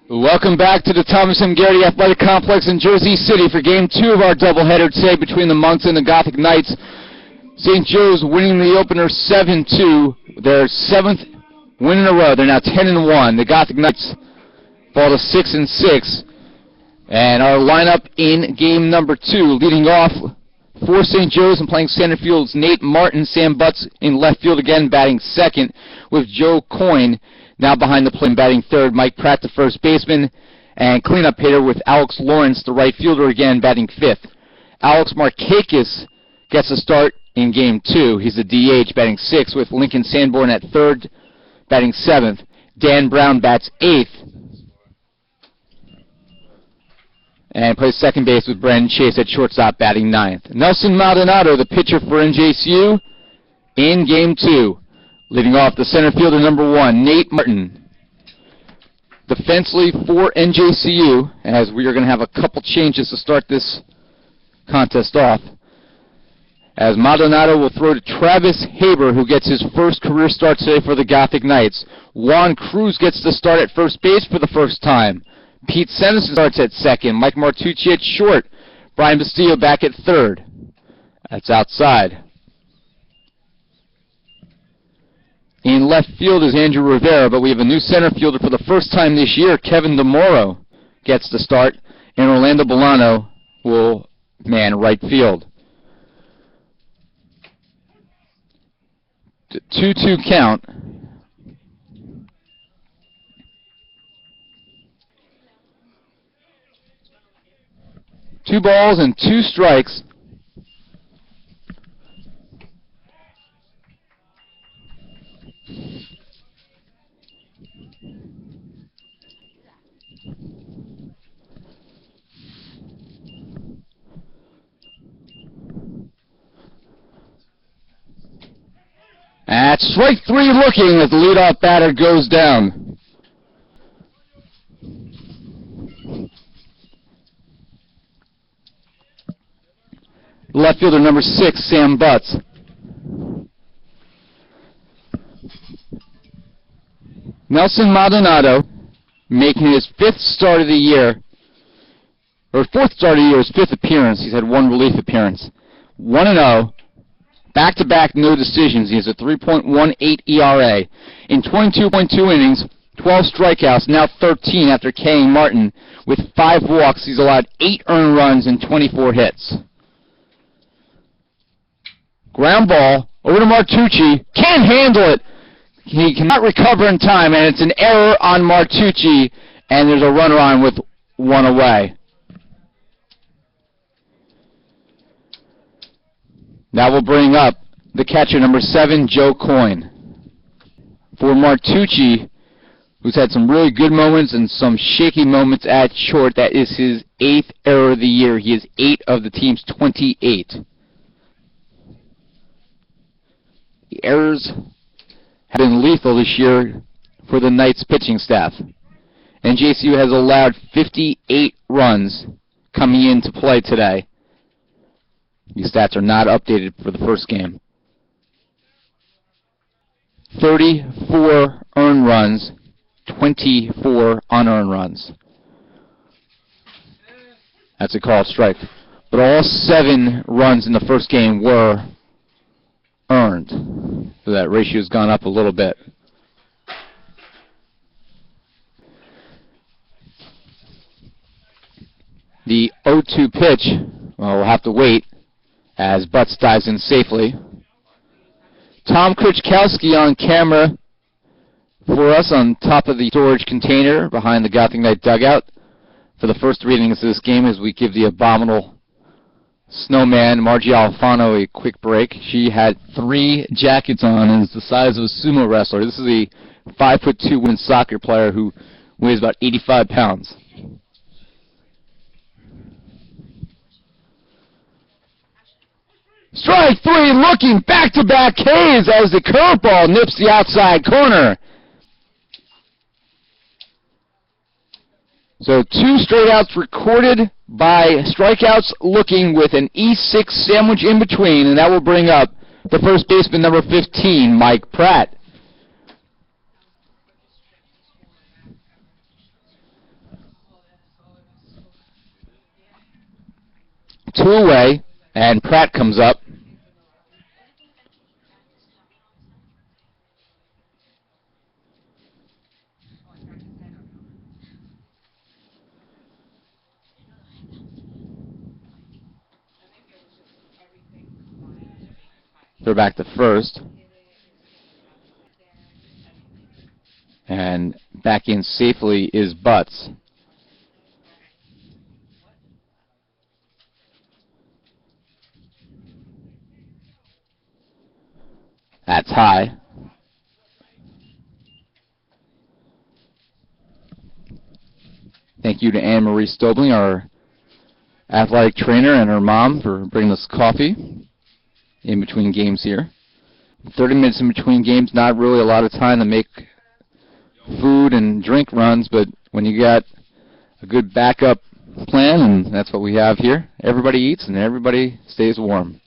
Welcome back to the Thomas M. Garrity Athletic Complex in Jersey City for Game 2 of our doubleheader today between the Monks and the Gothic Knights. St. Joe's winning the opener 7-2, their 7th win in a row. They're now 10-1. The Gothic Knights fall to 6-6. And our lineup in game number 2, leading off for St. Joe's and playing center field is Nate Martin. Sam Butts in left field again, batting second, with Joe Coyne now behind the plate, batting third. Mike Pratt, the first baseman, and cleanup hitter with Alex Lawrence, the right fielder, again batting fifth. Alex Markakis gets a start in game 2. He's the DH, batting sixth, with Lincoln Sanborn at third, batting seventh. Dan Brown bats eighth and plays second base with Brandon Chase at shortstop, batting ninth. Nelson Maldonado, the pitcher for NJCU, in game 2. Leading off the center fielder, number 1, Nate Martin. Defensively for NJCU, as we are going to have a couple changes to start this contest off, as Maldonado will throw to Travis Haber, who gets his first career start today for the Gothic Knights. Juan Cruz gets the start at first base for the first time. Pete Sennis starts at second. Mike Martucci at short. Brian Bastillo back at third. That's outside. In left field is Andrew Rivera, but we have a new center fielder for the first time this year. Kevin DeMoro gets the start, and Orlando Bolano will man right field. 2-2 count. Two balls and two strikes. At strike 3 looking as the leadoff batter goes down. Left fielder number 6, Sam Butts. Nelson Maldonado making his 5th start of the year, or 4th start of the year, his 5th appearance. He's had one relief appearance. 1-0. Back-to-back no decisions. He has a 3.18 ERA. In 22.2 innings, 12 strikeouts, now 13 after K.ing Martin. With 5 walks, he's allowed 8 earned runs and 24 hits. Ground ball over to Martucci. Can't handle it. He cannot recover in time, and it's an error on Martucci, and there's a runner on with 1 away. Now we'll bring up the catcher, number 7, Joe Coyne. For Martucci, who's had some really good moments and some shaky moments at short, that is his 8th error of the year. He is 8 of the team's 28. The errors have been lethal this year for the Knights pitching staff. NJCU has allowed 58 runs coming into play today. These stats are not updated for the first game. 34 earned runs, 24 unearned runs. That's a called strike. But all 7 runs in the first game were earned. So that ratio has gone up a little bit. The 0-2 pitch, well, we'll have to wait as Butts dives in safely. Tom Krichkowski on camera for us on top of the storage container behind the Gothic Knight dugout for the first 3 innings of this game as we give the abominable snowman, Margie Alfano, a quick break. She had 3 jackets on and is the size of a sumo wrestler. This is a 5'2" women's soccer player who weighs about 85 pounds. Strike 3, looking back-to-back K's as the curveball nips the outside corner. So 2 straight outs recorded by strikeouts, looking with an E6 sandwich in between, and that will bring up the first baseman, number 15, Mike Pratt. 2 away, and Pratt comes up. They're back to first. And back in safely is Butts. That's high. Thank you to Anne-Marie Stobling, our athletic trainer, and her mom for bringing us coffee in between games here. 30 minutes in between games, not really a lot of time to make food and drink runs, but when you got a good backup plan, and that's what we have here, everybody eats and everybody stays warm.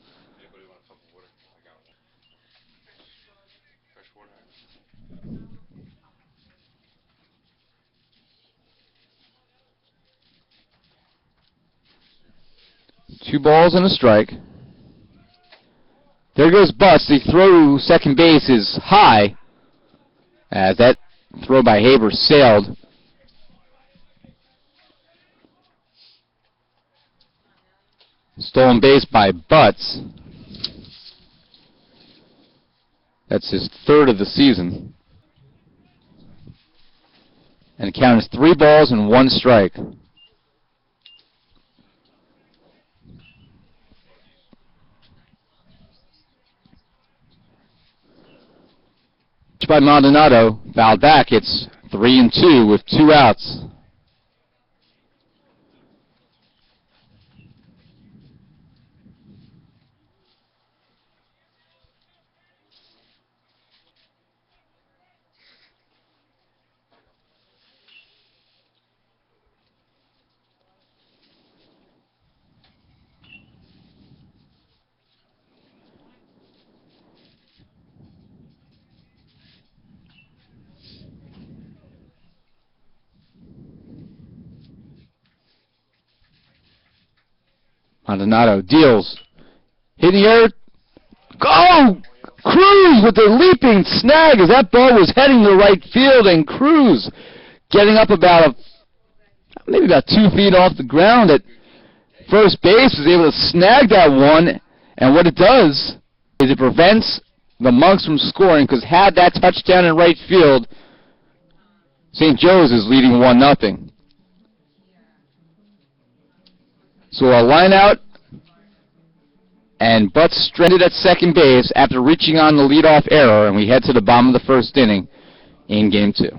Two balls and a strike. There goes Butts. The throw to second base is high, as that throw by Haber sailed. Stolen base by Butts. That's his third of the season. And the count is 3 balls and 1 strike. By Maldonado, fouled back. It's 3-2 with 2 outs. Maldonado deals. Hit the air. Go! Cruz with the leaping snag as that ball was heading to right field, and Cruz getting up maybe about 2 feet off the ground at first base was able to snag that one, and what it does is it prevents the Monks from scoring, because had that touchdown in right field, St. Joe's is leading 1-0. So a line out, and Butts stranded at second base after reaching on the leadoff error, and we head to the bottom of the first inning in Game 2.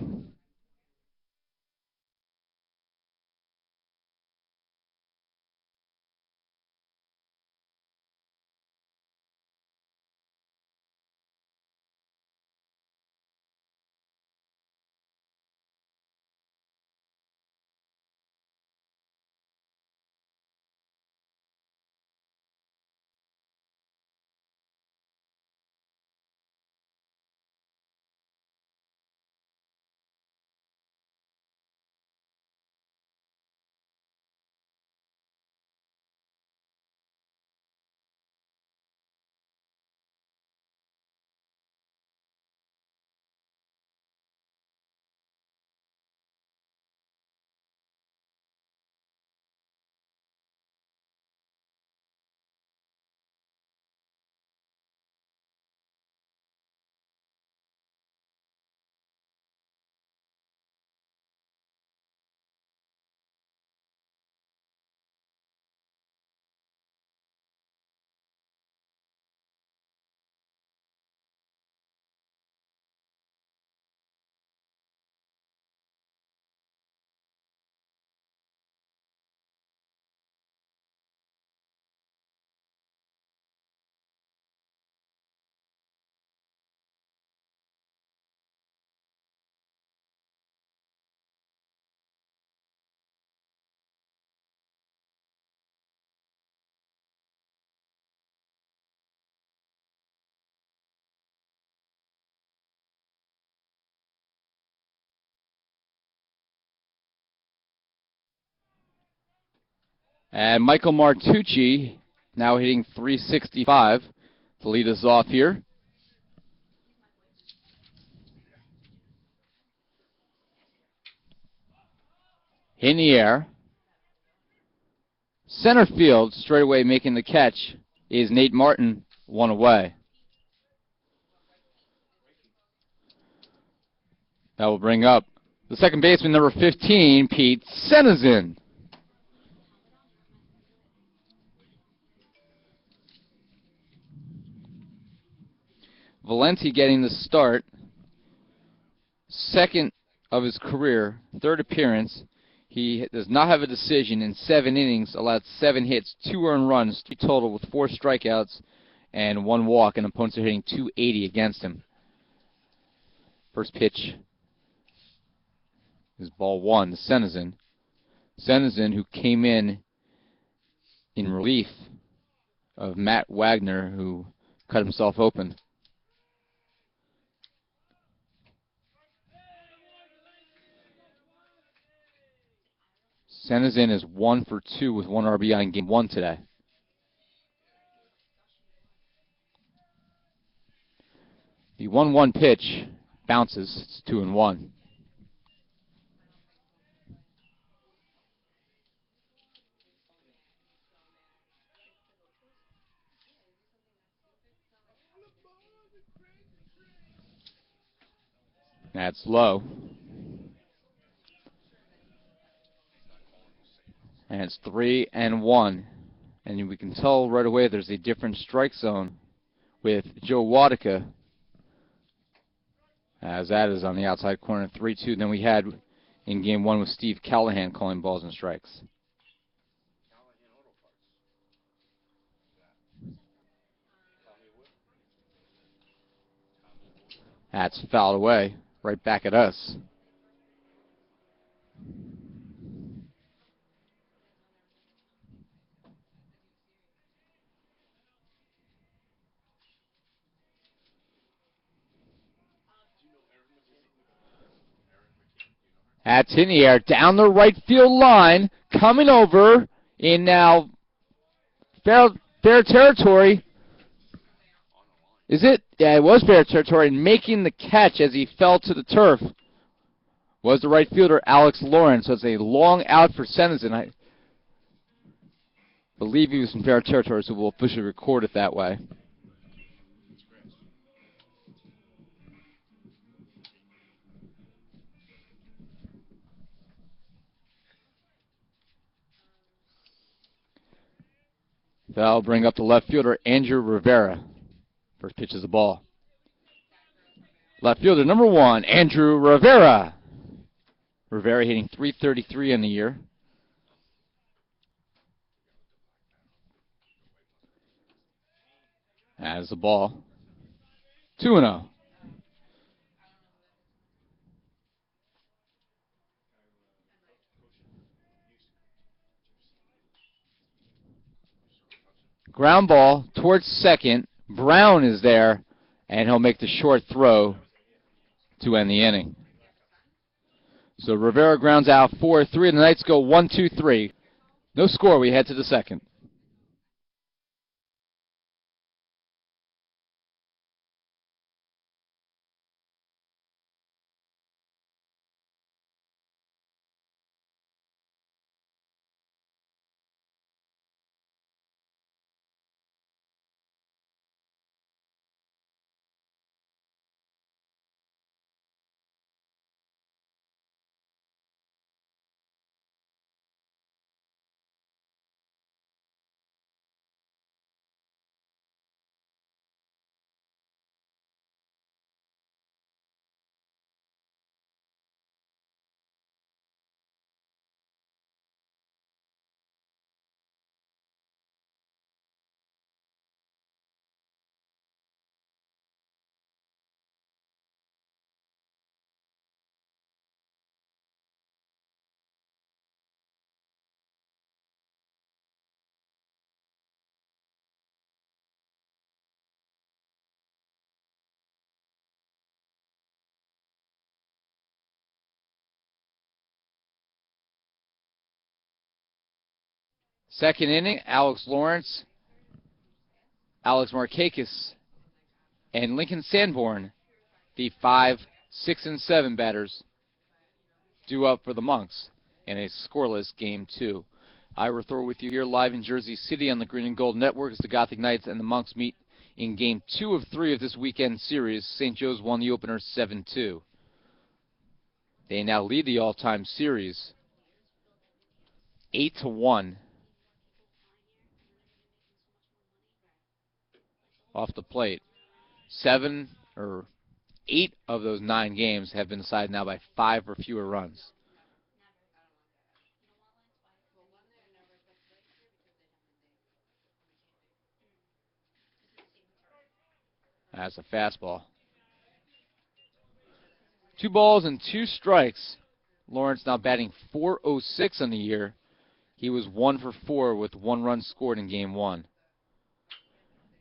And Michael Martucci now hitting .365 to lead us off here. In the air. Center field, straight away making the catch, is Nate Martin, one away. That will bring up the second baseman, number 15, Pete Senizin. Valenti getting the start. Second of his career, third appearance. He does not have a decision in 7 innings, allowed 7 hits, 2 earned runs, 3 total with 4 strikeouts and 1 walk, and opponents are hitting .280 against him. First pitch is ball 1 to Senizin. Senizin, who came in relief of Matt Wagner, who cut himself open. Senizin is 1 for 2 with 1 RBI in game 1 today. The 1-1 pitch bounces. It's 2-1. That's low. And it's 3-1. And we can tell right away there's a different strike zone with Joe Wadika, as that is on the outside corner, 3-2, than we had in game 1 with Steve Callahan calling balls and strikes. That's fouled away, right back at us. That's in the air, down the right field line, coming over in now fair territory. Is it? Yeah, it was fair territory, and making the catch as he fell to the turf was the right fielder, Alex Lawrence. So it's a long out for Senizin. I believe he was in fair territory, so we'll officially record it that way. That'll bring up the left fielder, Andrew Rivera. First pitch is the ball. Left fielder number 1, Andrew Rivera. Rivera hitting .333 in the year. That is the ball. 2-0. Ground ball towards second. Brown is there, and he'll make the short throw to end the inning. So Rivera grounds out 4-3, and the Knights go 1-2-3. No score. We head to the second. Second inning, Alex Lawrence, Alex Markakis, and Lincoln Sanborn, the 5, 6, and 7 batters, due up for the Monks in a scoreless Game 2. Ira Thor with you here live in Jersey City on the Green and Gold Network as the Gothic Knights and the Monks meet in Game 2 of 3 of this weekend series. St. Joe's won the opener 7-2. They now lead the all-time series 8-1. Off the plate. 8 of those 9 games have been decided now by 5 or fewer runs. That's a fastball. 2 balls and 2 strikes. Lawrence now batting .406 on the year. He was 1 for 4 with 1 run scored in Game 1.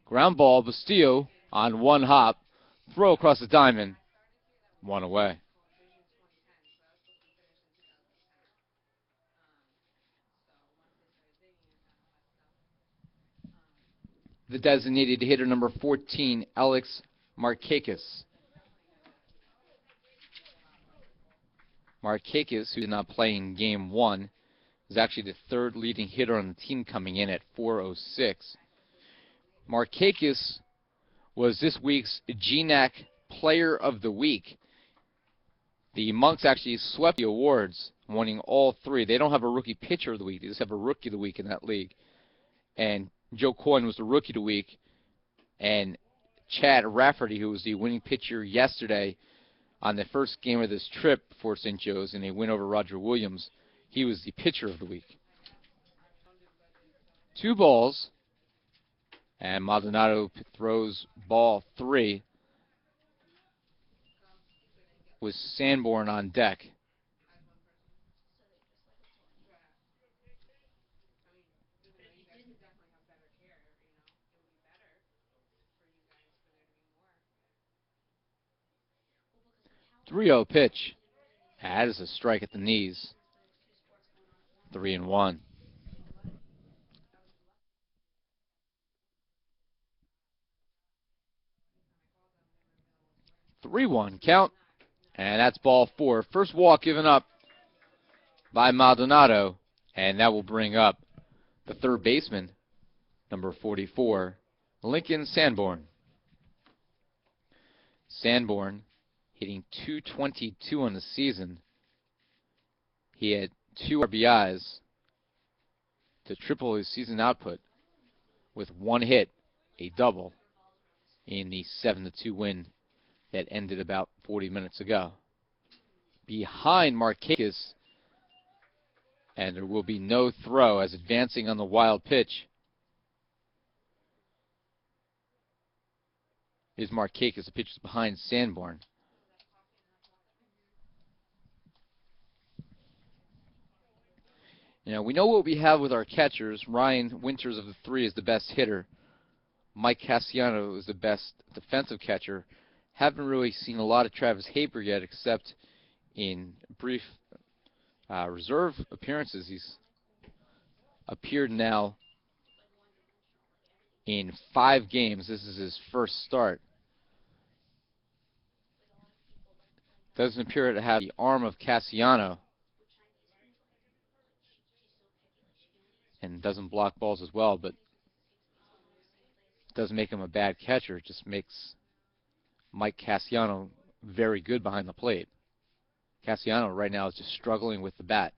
Ground ball, Bustillo on 1 hop. Throw across the diamond. 1 away. The designated hitter, number 14, Alex Markakis. Markakis, who did not play in Game 1, is actually the 3rd leading hitter on the team, coming in at .406. Markakis was this week's GNAC Player of the Week. The Monks actually swept the awards, winning all 3. They don't have a Rookie Pitcher of the Week. They just have a Rookie of the Week in that league. And Joe Coyne was the Rookie of the Week. And Chad Rafferty, who was the winning pitcher yesterday on the first game of this trip for St. Joe's in a win over Roger Williams, he was the Pitcher of the Week. 2 balls. And Maldonado throws ball 3 with Sanborn on deck. .3-0 pitch. That is a strike at the knees. 3-1. 3-1 count, and that's ball 4. First walk given up by Maldonado, and that will bring up the third baseman, number 44, Lincoln Sanborn. Sanborn hitting .222 on the season. He had 2 RBIs to triple his season output with 1 hit, a double, in the 7-2 win that ended about 40 minutes ago. Behind Markakis, and there will be no throw as advancing on the wild pitch is Markakis. The pitch is behind Sanborn. You know, we know what we have with our catchers. Ryan Winters of the 3 is the best hitter. Mike Cassiano is the best defensive catcher. Haven't really seen a lot of Travis Haber yet, except in brief reserve appearances. He's appeared now in 5 games. This is his first start. Doesn't appear to have the arm of Cassiano, and doesn't block balls as well, but doesn't make him a bad catcher. It just makes Mike Cassiano very good behind the plate. Cassiano right now is just struggling with the bat.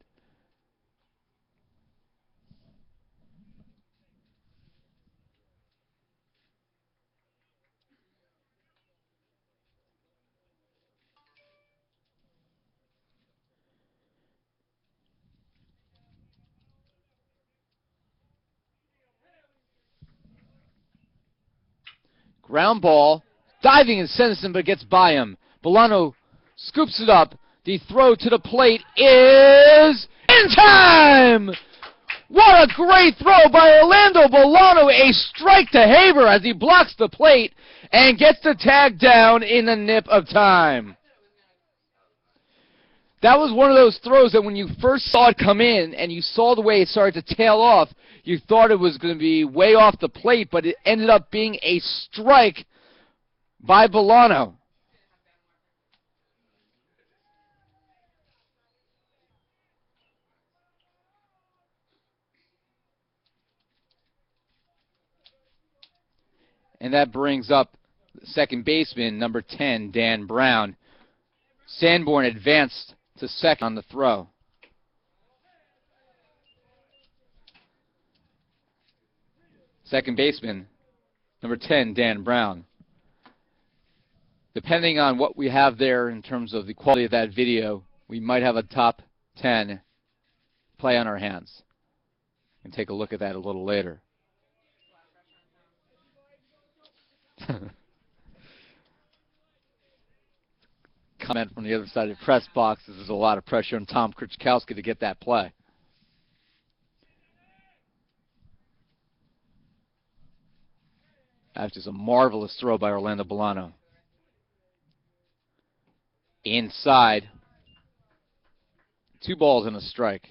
Ground ball, diving and Sensen, but gets by him. Bolano scoops it up. The throw to the plate is in time! What a great throw by Orlando Bolano. A strike to Haber as he blocks the plate and gets the tag down in the nip of time. That was one of those throws that when you first saw it come in and you saw the way it started to tail off, you thought it was going to be way off the plate, but it ended up being a strike by Bolano. And that brings up second baseman, number 10, Dan Brown. Sanborn advanced to second on the throw. Second baseman, number 10, Dan Brown. Depending on what we have there in terms of the quality of that video, we might have a top 10 play on our hands. And take a look at that a little later. Comment from the other side of the press box, there's a lot of pressure on Tom Krichkowski to get that play. That's just a marvelous throw by Orlando Bolano. Inside. 2 balls and a strike.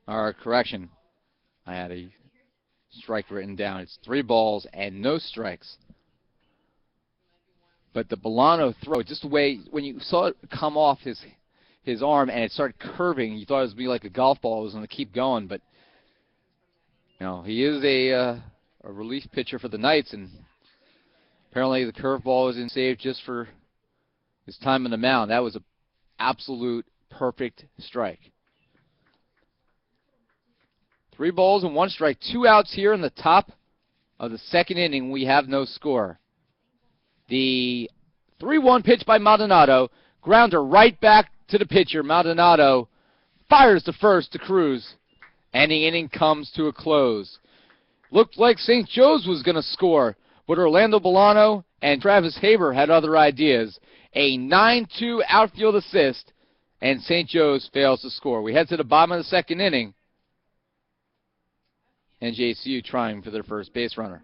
Or correction, I had a strike written down. It's 3 balls and no strikes. But the Bolano throw, just the way, when you saw it come off his arm and it started curving, you thought it was going to be like a golf ball. It was going to keep going. But, you know, he is a relief pitcher for the Knights, and apparently the curveball was in saved just for his time on the mound. That was an absolute perfect strike. 3 balls and 1 strike. 2 outs here in the top of the second inning. We have no score. The 3-1 pitch by Maldonado. Grounder right back to the pitcher. Maldonado fires to first to Cruz. And the inning comes to a close. Looked like St. Joe's was going to score, but Orlando Bolano and Travis Haber had other ideas. A 9-2 outfield assist, and St. Joe's fails to score. We head to the bottom of the second inning. NJCU trying for their first base runner.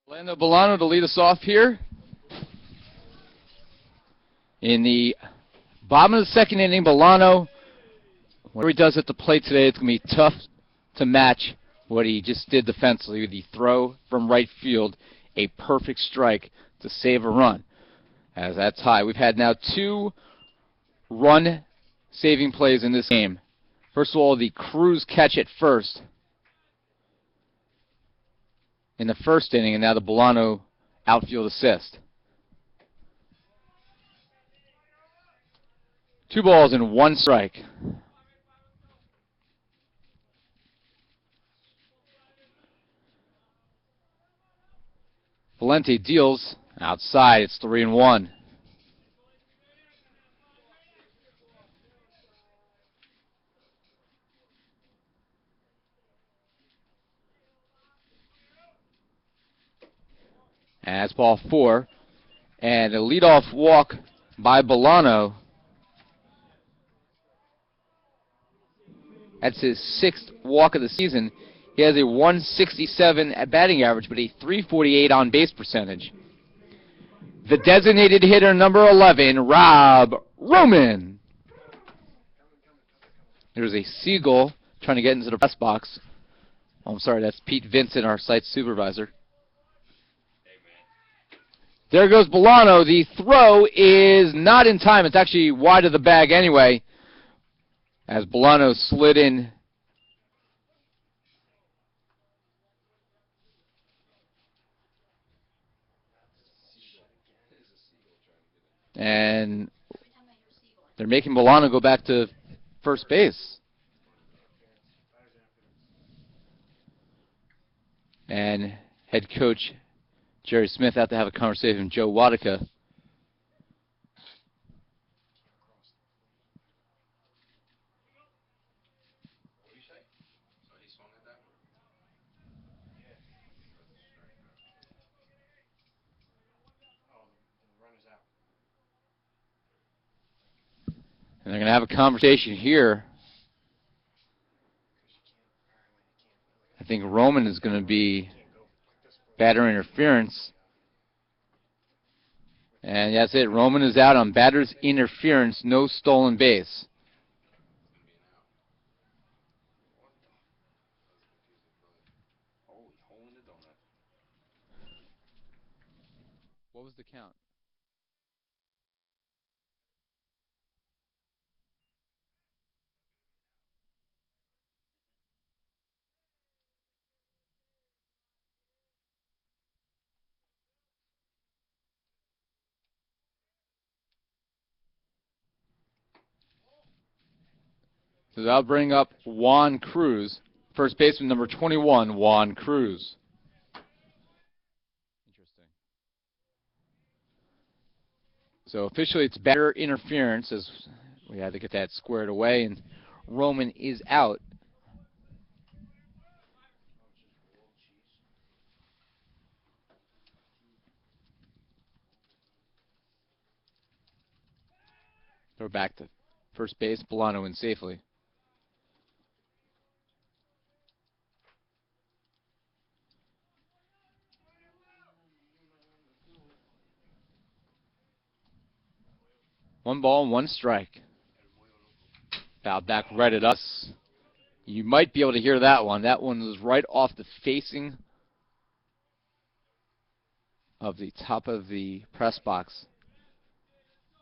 Orlando Bolano to lead us off here. In the bottom of the second inning, Bolano, whatever he does at the plate today, it's going to be tough to match what he just did defensively with the throw from right field, a perfect strike to save a run. As that's high. We've had now 2 run-saving plays in this game. First of all, the Cruz catch at first in the first inning, and now the Bolano outfield assist. 2 balls and 1 strike. Valente deals outside. It's 3-1. As ball 4, and a leadoff walk by Bolano. That's his 6th walk of the season. He has a 167 at batting average, but a 348 on base percentage. The designated hitter, number 11, Rob Roman. There's a seagull trying to get into the press box. Oh, I'm sorry, that's Pete Vincent, our site supervisor. There goes Bolano. The throw is not in time. It's actually wide of the bag anyway, as Bolano slid in. And they're making Bolano go back to first base. And head coach Jerry Smith had to have a conversation with Joe Wadika. And they're going to have a conversation here. I think Roman is going to be batter interference. And that's it. Roman is out on batter's interference. No stolen base. What was the count? So that'll bring up Juan Cruz, first baseman number 21, Juan Cruz. Interesting. So officially it's batter interference, as we had to get that squared away, and Roman is out. Throw back to first base. Bolano in safely. One ball, one strike. Foul back right at us. You might be able to hear that one. That one was right off the facing of the top of the press box.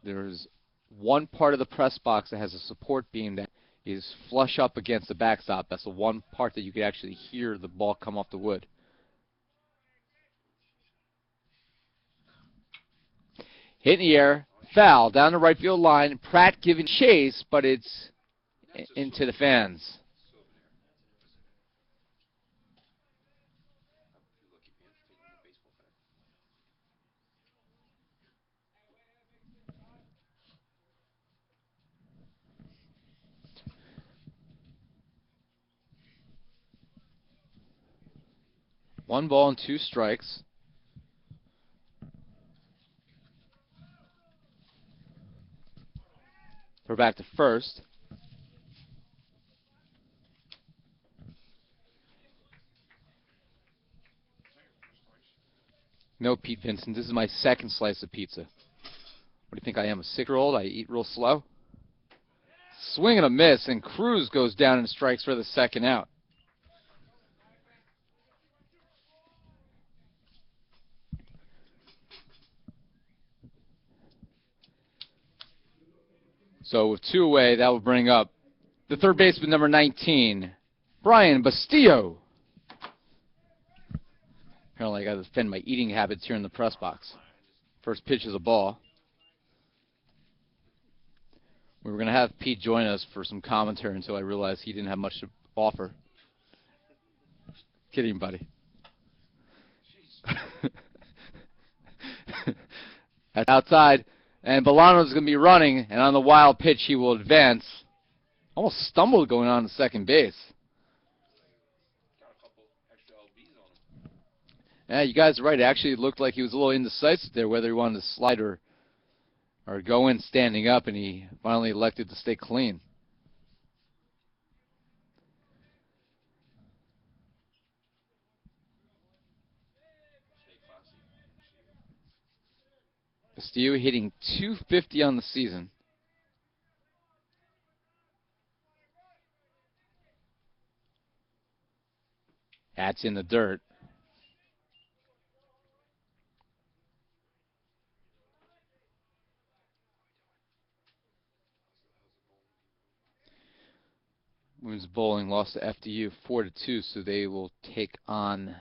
There's one part of the press box that has a support beam that is flush up against the backstop. That's the one part that you could actually hear the ball come off the wood. Hit in the air, foul down the right field line. Pratt giving chase, but it's into the fans. One ball and two strikes. We're back to first. No, Pete Vincent, this is my second slice of pizza. What do you think I am, a 6-year-old? I eat real slow? Swing and a miss, and Cruz goes down and strikes for the second out. So with two away, that will bring up the third baseman, number 19, Brian Bastillo. Apparently I got to defend my eating habits here in the press box. First pitch is a ball. We were going to have Pete join us for some commentary until I realized he didn't have much to offer. Kidding, buddy. That's outside, and Bolano's going to be running, and on the wild pitch he will advance. Almost stumbled going on to second base. Yeah, you guys are right. It actually looked like he was a little indecisive there whether he wanted to slide or go in standing up, and he finally elected to stay clean. Castillo hitting .250 on the season. That's in the dirt. Women's bowling lost to FDU 4-2, so they will take on.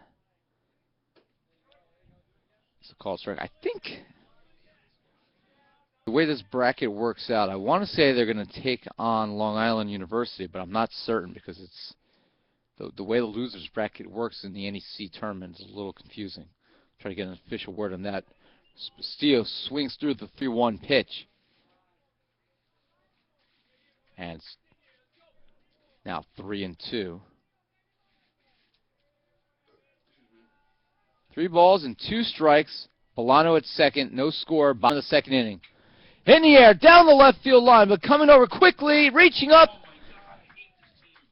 It's a call strike. I think the way this bracket works out, I want to say they're going to take on Long Island University, but I'm not certain because it's the way the losers bracket works in the NEC tournament is a little confusing. Try to get an official word on that. Castillo swings through the 3-1 pitch. And it's now 3-2. 3 balls and 2 strikes. Bolano at second. No score. Bottom of the second inning. In the air, down the left field line, but coming over quickly, reaching up,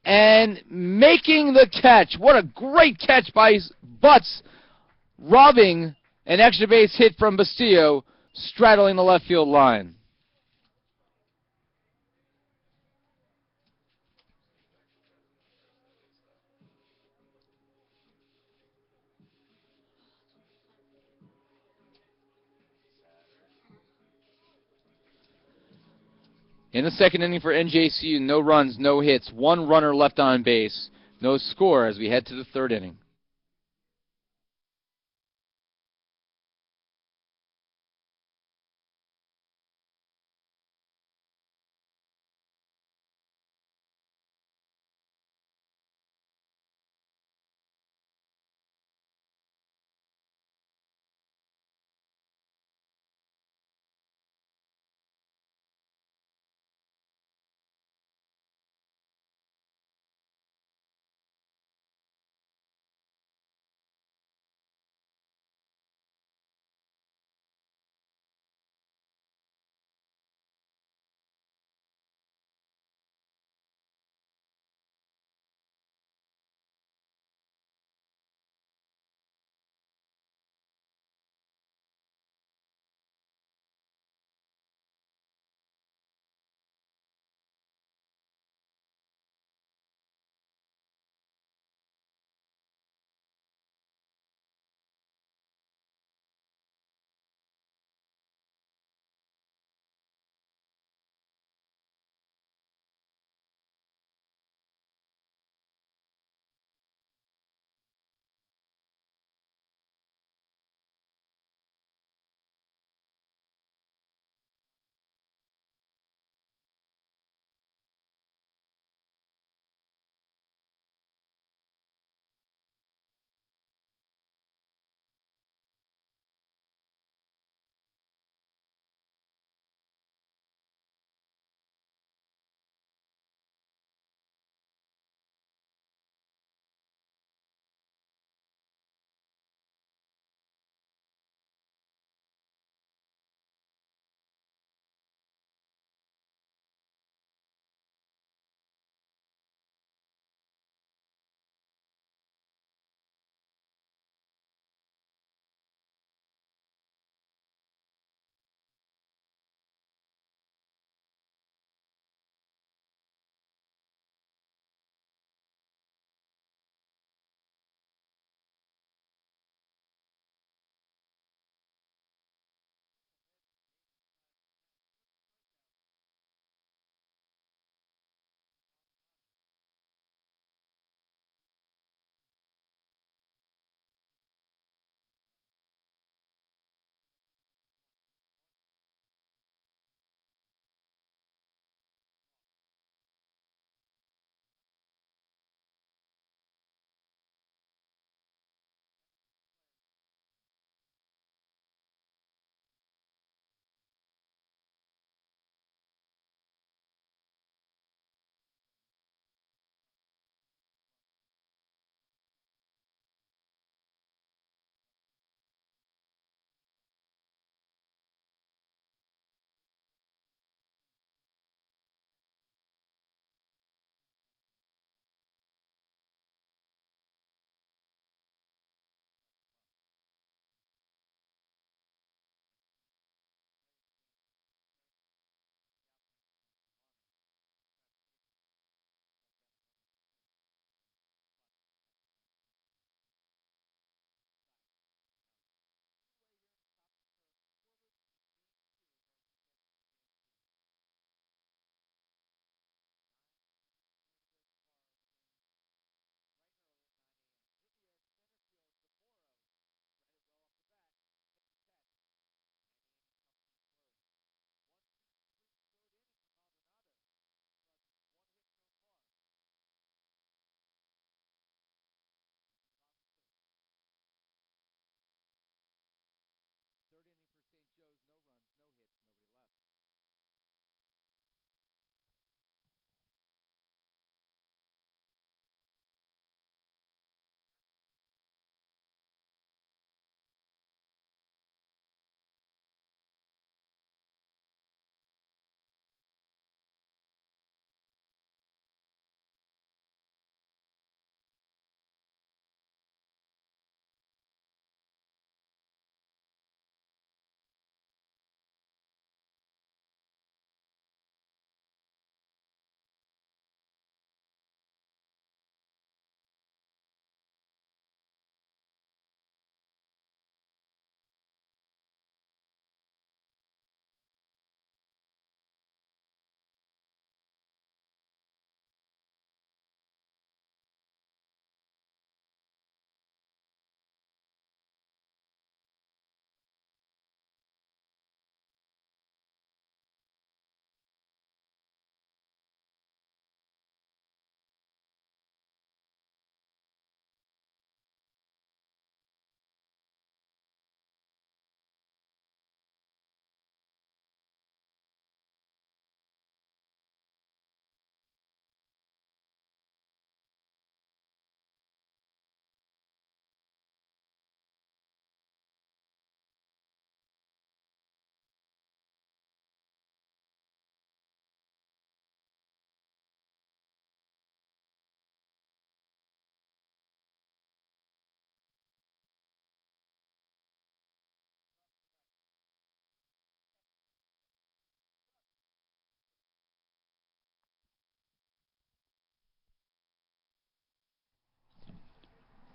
and making the catch. What a great catch by Butts, robbing an extra base hit from Castillo, straddling the left field line. In the second inning for NJCU, no runs, no hits, 1 runner left on base, no score as we head to the third inning.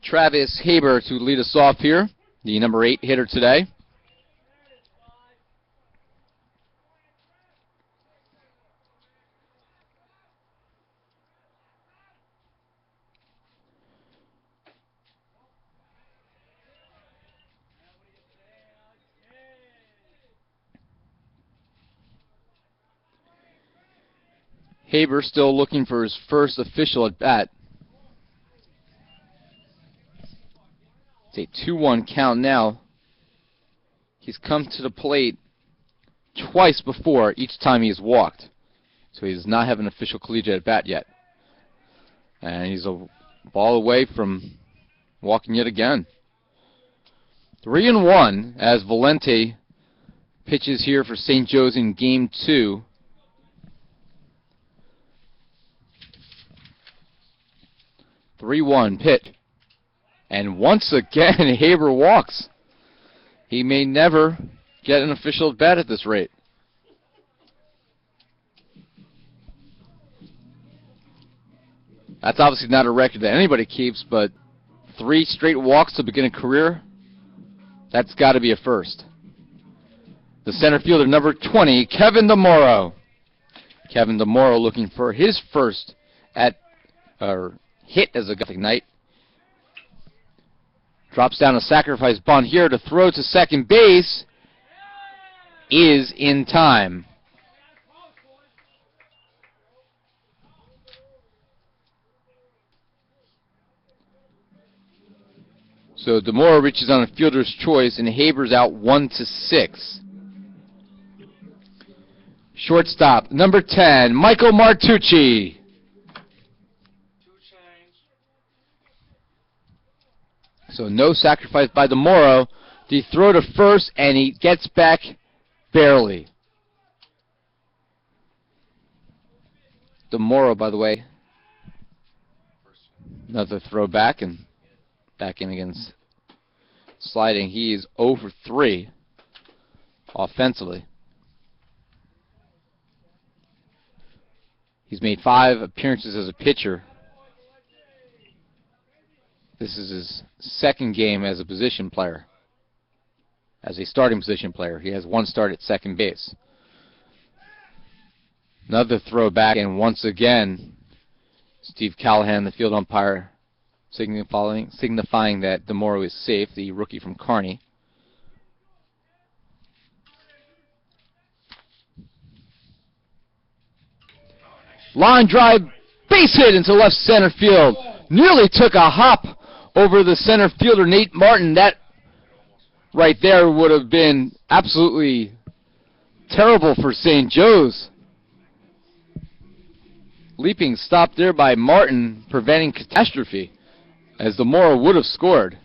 Travis Haber to lead us off here, the number 8 hitter today. Haber still looking for his first official at bat. It's a 2-1 count now. He's come to the plate twice before, each time he's walked. So he does not have an official collegiate at bat yet. And he's a ball away from walking yet again. 3-1 as Valente pitches here for St. Joe's in Game 2. Three-one pitch. And once again, Haber walks. He may never get an official at bat at this rate. That's obviously not a record that anybody keeps, but 3 straight walks to begin a career, that's got to be a first. The center fielder, number 20, Kevin DeMoro. Kevin DeMoro looking for his first hit as a Gothic Knight. Drops down a sacrifice bunt here to throw to second base. Is in time. So DeMoro reaches on a fielder's choice, and Haber's out 1-6. Shortstop, number 10, Michael Martucci. So no sacrifice by DeMoro. He throw to first, and he gets back barely. DeMoro, by the way, another throw back, and back in against sliding. He is 0 for 3 offensively. He's made 5 appearances as a pitcher. This is his second game as a position player, as a starting position player. He has 1 start at second base. Another throw back, and once again, Steve Callahan, the field umpire, signifying that DeMoro is safe, the rookie from Kearney. Line drive, base hit into left center field. Nearly took a hop over the center fielder, Nate Martin. That right there would have been absolutely terrible for St. Joe's. Leaping stop there by Martin, preventing catastrophe, as DeMoro would have scored.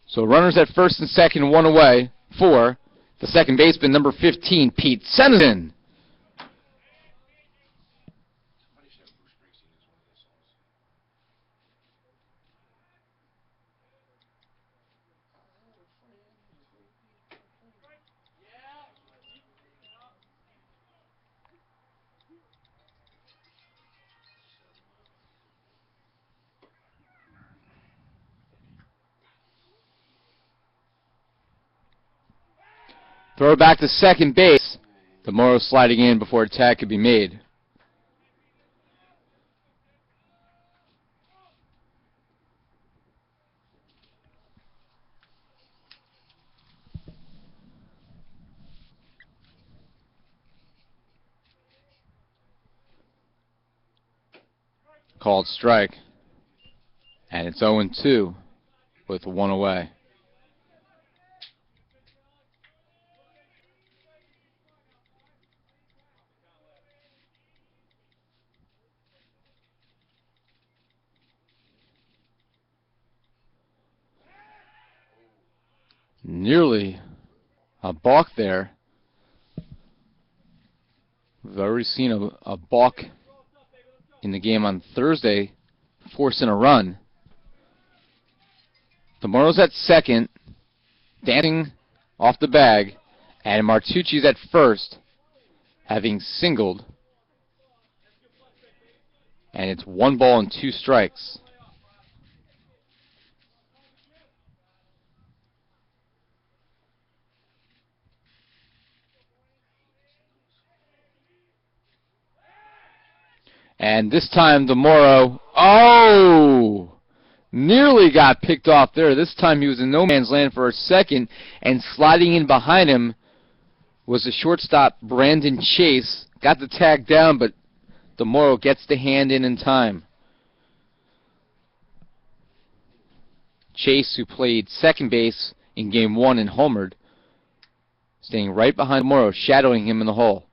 So runners at first and second, 1 away for the second baseman, number 15, Pete Senison. Throw back to second base. DeMoro sliding in before a tag could be made. Called strike. And it's 0-2 with 1 away. Nearly a balk there. We've already seen a balk in the game on Thursday, forcing a run. DeMoro's at second, dancing off the bag, and Martucci's at first, having singled And it's 1 ball and 2 strikes. And this time, DeMoro, nearly got picked off there. This time he was in no man's land for a second, and sliding in behind him was the shortstop, Brandon Chase. Got the tag down, but DeMoro gets the hand in time. Chase, who played second base in Game 1 and homered, staying right behind DeMoro, shadowing him in the hole.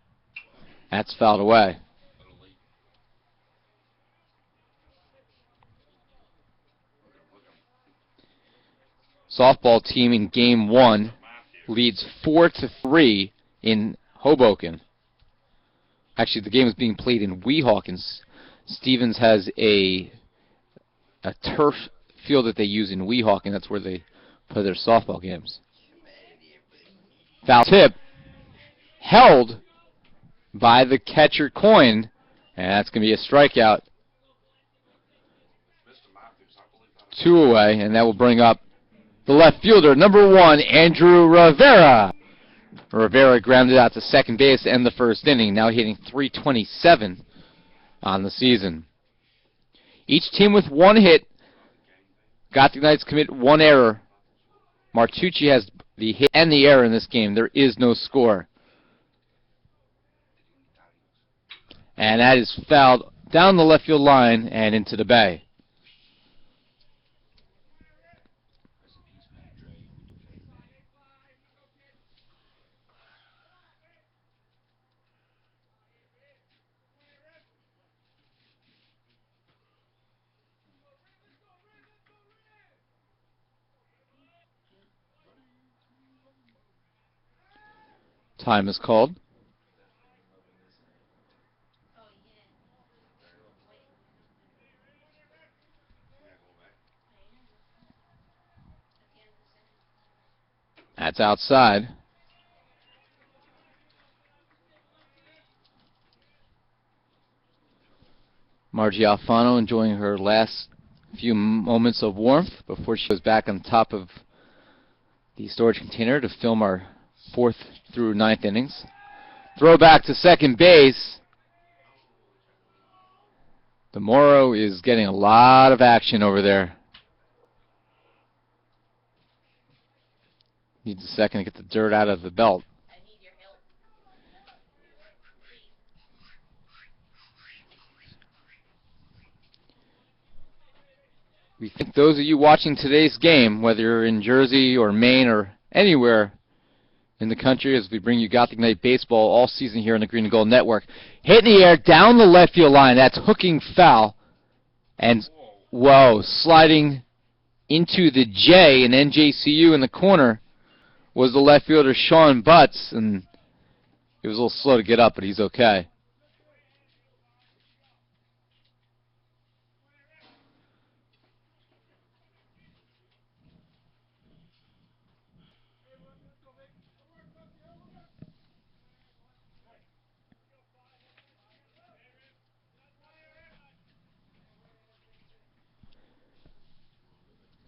That's fouled away. Softball team in Game 1 leads 4-3 in Hoboken. Actually, the game is being played in Weehawken. Stevens has a turf field that they use in Weehawken. That's where they play their softball games. Foul tip held by the catcher Coyne, and that's going to be a strikeout. 2 away, and that will bring up the left fielder, number 1, Andrew Rivera. Rivera grounded out to second base to end the first inning, now hitting .327 on the season. Each team with 1 hit. Gothic Knights commit 1 error. Martucci has the hit and the error in this game. There is no score. And that is fouled down the left field line and into the bay. Time is called. That's outside. Margie Alfano enjoying her last few moments of warmth before she goes back on top of the storage container to film our 4th through 9th innings. Throw back to second base. DeMoro is getting a lot of action over there. Needs a second to get the dirt out of the belt. We think those of you watching today's game, whether you're in Jersey or Maine or anywhere in the country, as we bring you Gothic Knight baseball all season here on the Green and Gold Network, hit in the air down the left field line. That's hooking foul. And, whoa, sliding into the J in NJCU in the corner was the left fielder Sean Butts, and he was a little slow to get up, but he's okay.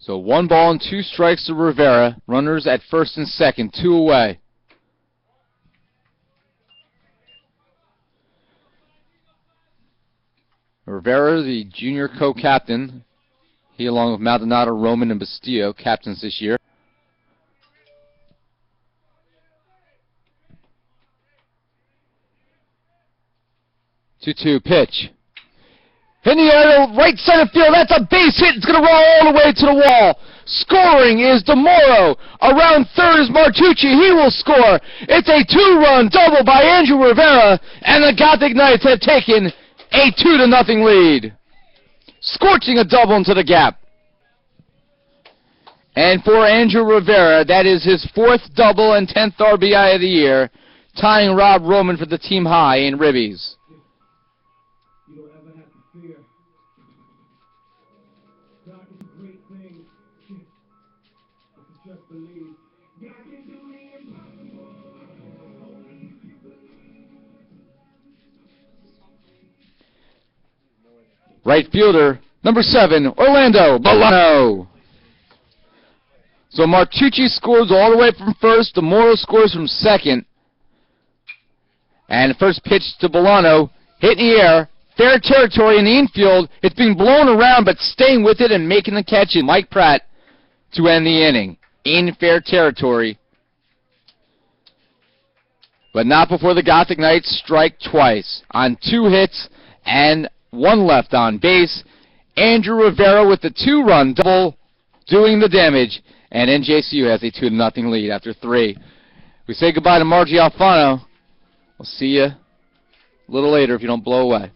So 1 ball and 2 strikes to Rivera. Runners at first and second, 2 away. Rivera, the junior co-captain. He, along with Maldonado, Roman, and Bastillo, captains this year. Two-two pitch. In the air, right center field. That's a base hit. It's going to roll all the way to the wall. Scoring is DeMoro. Around third is Martucci. He will score. It's a 2-run double by Andrew Rivera, and the Gothic Knights have taken a 2-0 lead. Scorching a double into the gap. And for Andrew Rivera, that is his 4th double and 10th RBI of the year, tying Rob Roman for the team high in ribbies. You don't ever have to fear. God can do great things. If you just believe. God can do the impossible. Only if you believe. Right fielder, number 7, Orlando Bolano. So Martucci scores all the way from first. DeMoro scores from second. And first pitch to Bolano, hit in the air, fair territory in the infield. It's being blown around, but staying with it and making the catch is Mike Pratt to end the inning in fair territory. But not before the Gothic Knights strike twice on 2 hits and 1 left on base. Andrew Rivera with the 2-run double doing the damage, and NJCU has a 2-0 lead after 3. We say goodbye to Margie Alfano. We'll see you a little later if you don't blow away.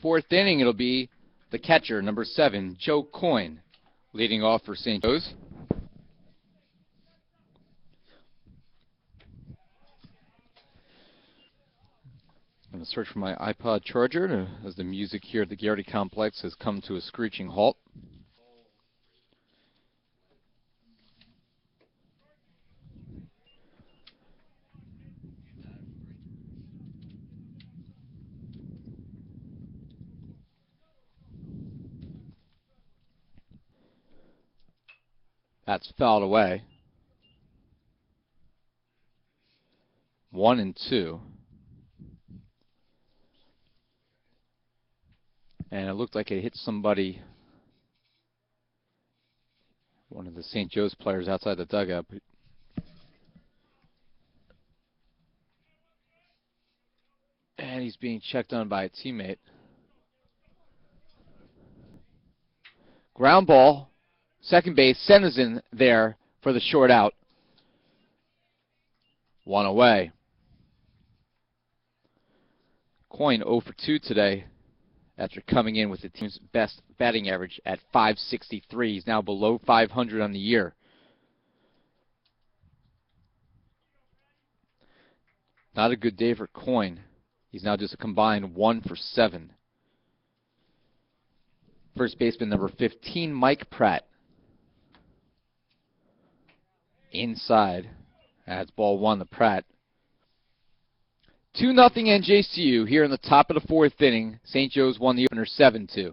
Fourth inning, it'll be the catcher, number 7, Joe Coyne, leading off for St. Joe's. I'm going to search for my iPod charger as the music here at the Garrity Complex has come to a screeching halt. That's fouled away. 1-2. And it looked like it hit somebody, one of the St. Joe's players outside the dugout. And he's being checked on by a teammate. Ground ball. Second base, Senizin there for the short out. 1 away. Coyne 0 for 2 today after coming in with the team's best batting average at .563. He's now below 500 on the year. Not a good day for Coyne. He's now just a combined 1 for 7. First baseman number 15, Mike Pratt. Inside. That's ball 1 to Pratt. 2-0 NJCU here in the top of the 4th inning. St. Joe's won the opener 7-2.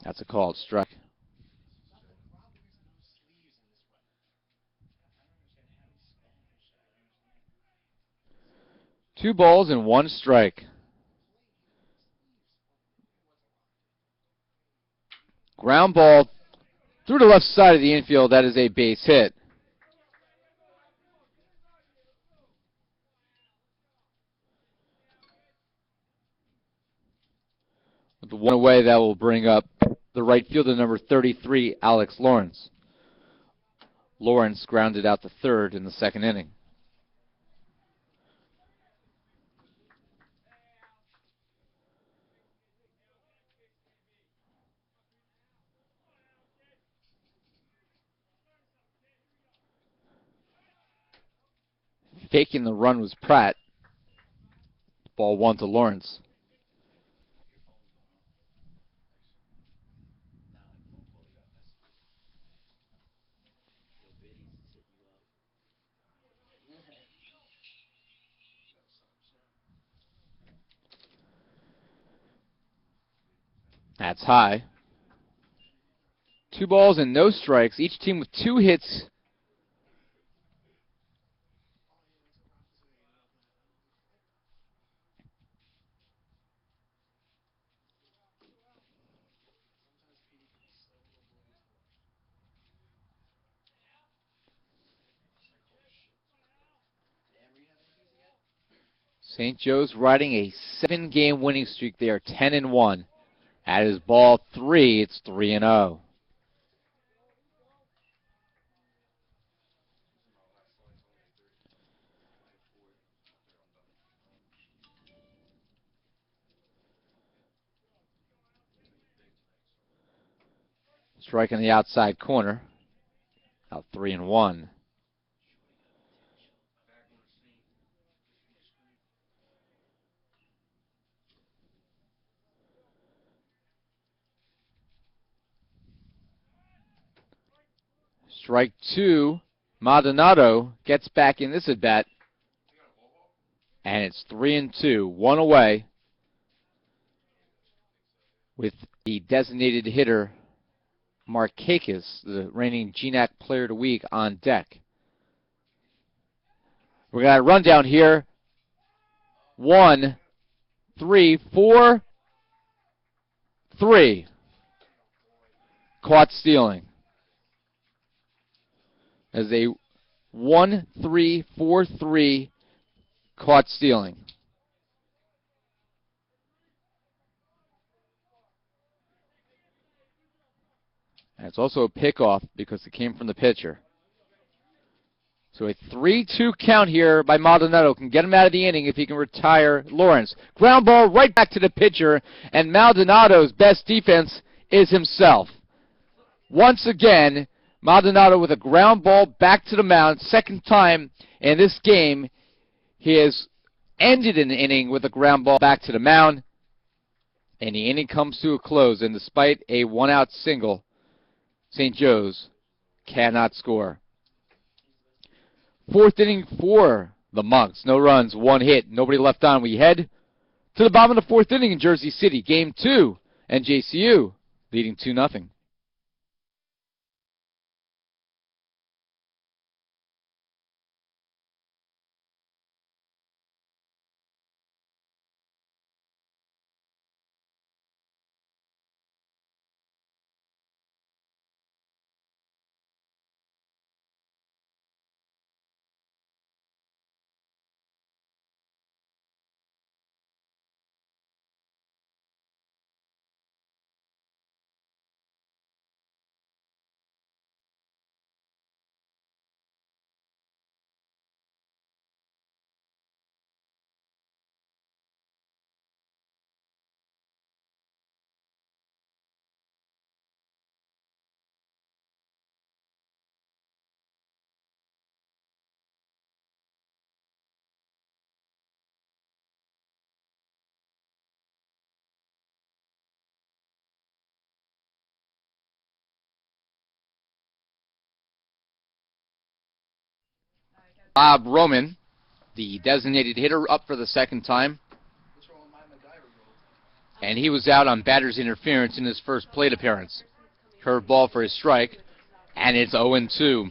That's a called strike. Two balls and 1 strike. Ground ball through the left side of the infield. That is a base hit. With the 1 away, that will bring up the right fielder, number 33, Alex Lawrence. Lawrence grounded out to third in the 2nd inning. Faking the run was Pratt. Ball 1 to Lawrence. That's high. 2 balls and no strikes. Each team with 2 hits. St. Joe's riding a 7-game winning streak. They are 10-1. That is ball 3. It's 3-0. Strike in the outside corner. Out 3-1. Strike 2. Maldonado gets back in this at bat. And it's 3-2. 1 away with the designated hitter Markakis, the reigning GNAC Player of the Week, on deck. We're going to run down here. 1, 3, 4, 3. Caught stealing. As a 1, 3, 4, 3. Caught stealing. And it's also a pickoff because it came from the pitcher. So a 3-2 count here by Maldonado can get him out of the inning if he can retire Lawrence. Ground ball right back to the pitcher, and Maldonado's best defense is himself. Once again, Maldonado with a ground ball back to the mound. Second time in this game, he has ended an inning with a ground ball back to the mound, and the inning comes to a close. And despite a 1-out single, St. Joe's cannot score. 4th inning for the Monks. No runs, 1 hit, nobody left on. We head to the bottom of the 4th inning in Jersey City. Game 2, NJCU leading 2-0. Bob Roman, the designated hitter, up for the second time. And he was out on batter's interference in his first plate appearance. Curveball for his strike, and it's 0-2.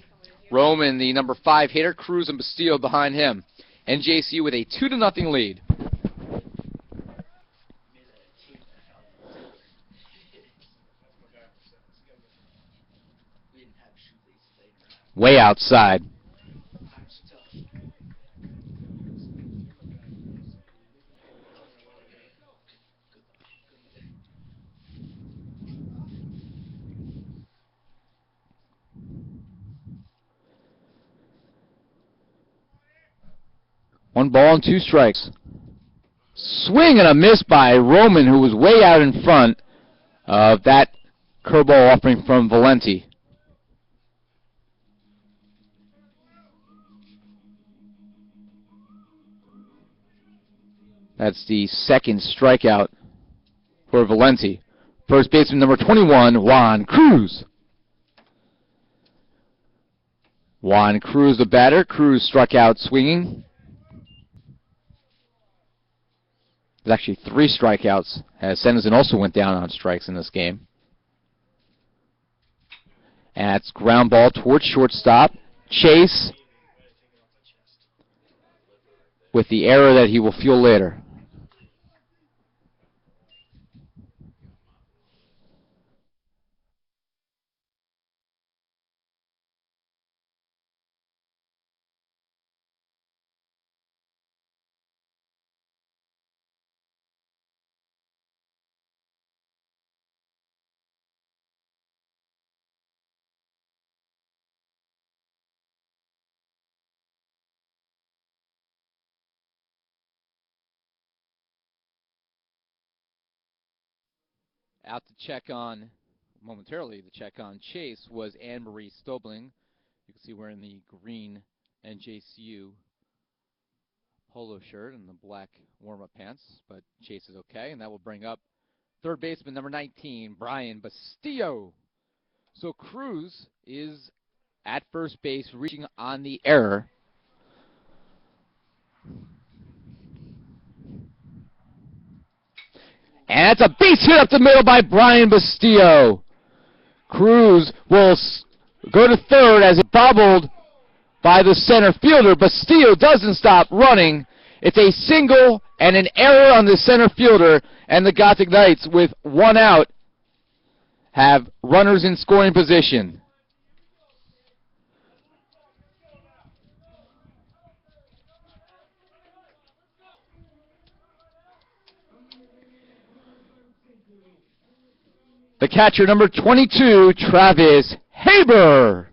Roman, the number 5 hitter, Cruz and Bastillo behind him. NJCU with a 2-0 lead. Way outside. One ball and 2 strikes. Swing and a miss by Roman, who was way out in front of that curveball offering from Valenti. That's the second strikeout for Valenti. First baseman number 21, Juan Cruz. Juan Cruz, the batter. Cruz struck out swinging. There's actually 3 strikeouts, as Senderson also went down on strikes in this game. And it's ground ball towards shortstop. Chase with the error that he will feel later. Out to check on, momentarily, to check on Chase was Anne-Marie Stobling. You can see wearing the green NJCU polo shirt and the black warm-up pants, but Chase is okay, and that will bring up third baseman number 19, Brian Bastillo. So Cruz is at first base, reaching on the error. And it's a base hit up the middle by Brian Bastillo. Cruz will go to third as it bobbled by the center fielder. Bastillo doesn't stop running. It's a single and an error on the center fielder, and the Gothic Knights, with 1 out, have runners in scoring position. The catcher, number 22, Travis Haber.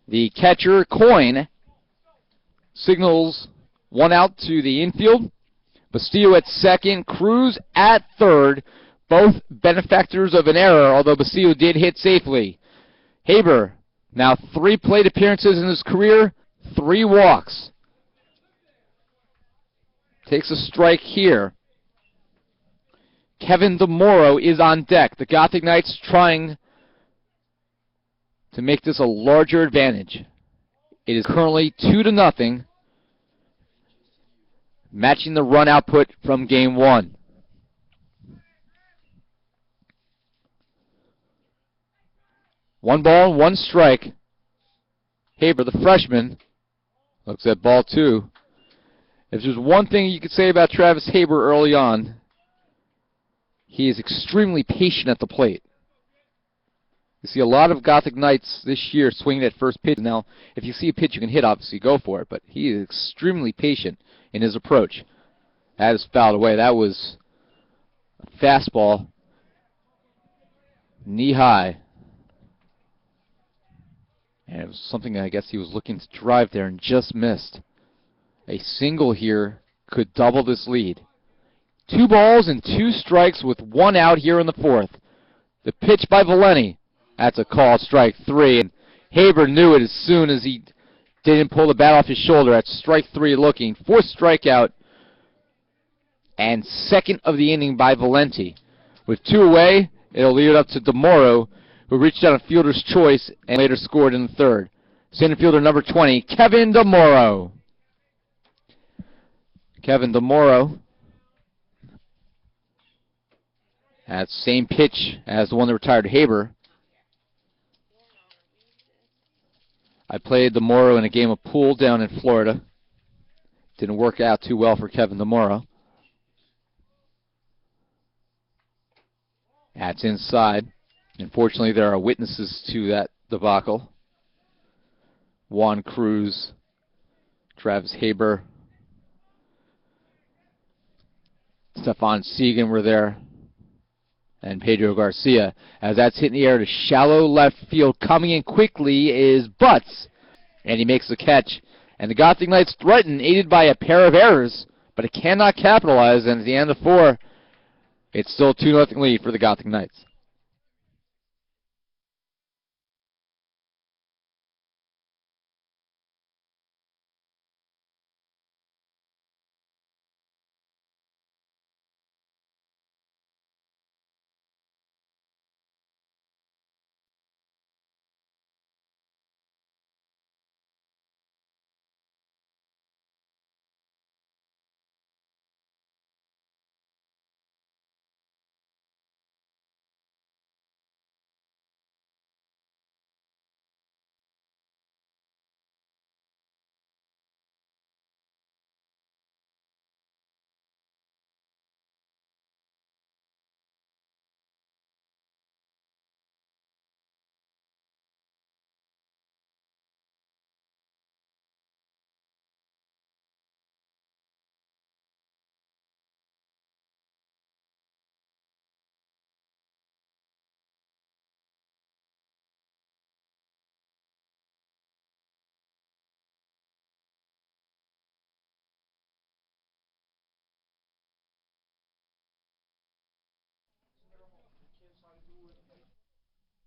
The catcher, Coyne, signals 1 out to the infield. Bastillo at second, Cruz at third. Both benefactors of an error, although Bastillo did hit safely. Haber, now 3 plate appearances in his career, 3 walks. Takes a strike here. Kevin DeMoro is on deck. The Gothic Knights trying to make this a larger advantage. It is currently 2-0, matching the run output from game 1. One ball, 1 strike. Haber, the freshman, looks at ball 2. If there's one thing you could say about Travis Haber early on, he is extremely patient at the plate. You see a lot of Gothic Knights this year swinging at first pitch. Now, if you see a pitch you can hit, obviously go for it, but he is extremely patient in his approach. That is fouled away. That was a fastball, knee-high. And it was something I guess he was looking to drive there and just missed. A single here could double this lead. 2 balls and 2 strikes with 1 out here in the 4th. The pitch by Valenti. That's a call, strike 3. And Haber knew it as soon as he didn't pull the bat off his shoulder. That's strike 3 looking. 4th strikeout and 2nd of the inning by Valenti. With 2 away, it'll lead it up to DeMoro, who reached out a fielder's choice and later scored in the 3rd. Center fielder number 20, Kevin DeMoro. Kevin DeMoro. That's same pitch as the one that retired Haber. I played DeMoro in a game of pool down in Florida. Didn't work out too well for Kevin DeMoro. That's inside. Unfortunately, there are witnesses to that debacle. Juan Cruz, Travis Haber, Stefan Segan were there, and Pedro Garcia. As that's hit in the air to shallow left field. Coming in quickly is Butts, and he makes the catch. And the Gothic Knights threaten, aided by a pair of errors, but it cannot capitalize, and at the end of 4, it's still 2-0 lead for the Gothic Knights.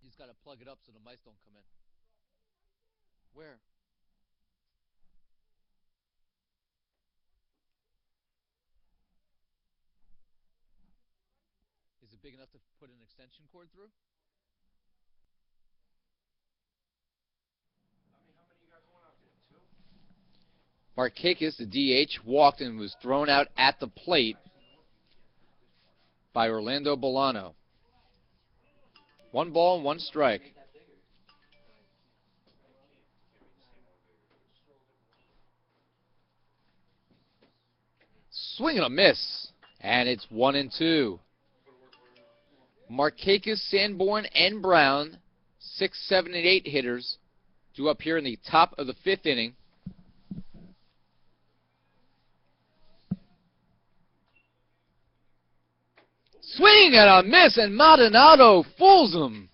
You just got to plug it up so the mice don't come in. Where? Is it big enough to put an extension cord through? Markakis, the DH, walked and was thrown out at the plate by Orlando Bolano. 1 ball and 1 strike. Swing and a miss. And it's 1-2. Markakis, Sanborn, and Brown, 6, 7, and 8 hitters, due up here in the top of the 5th inning. Swing and a miss, and Maldonado fools him.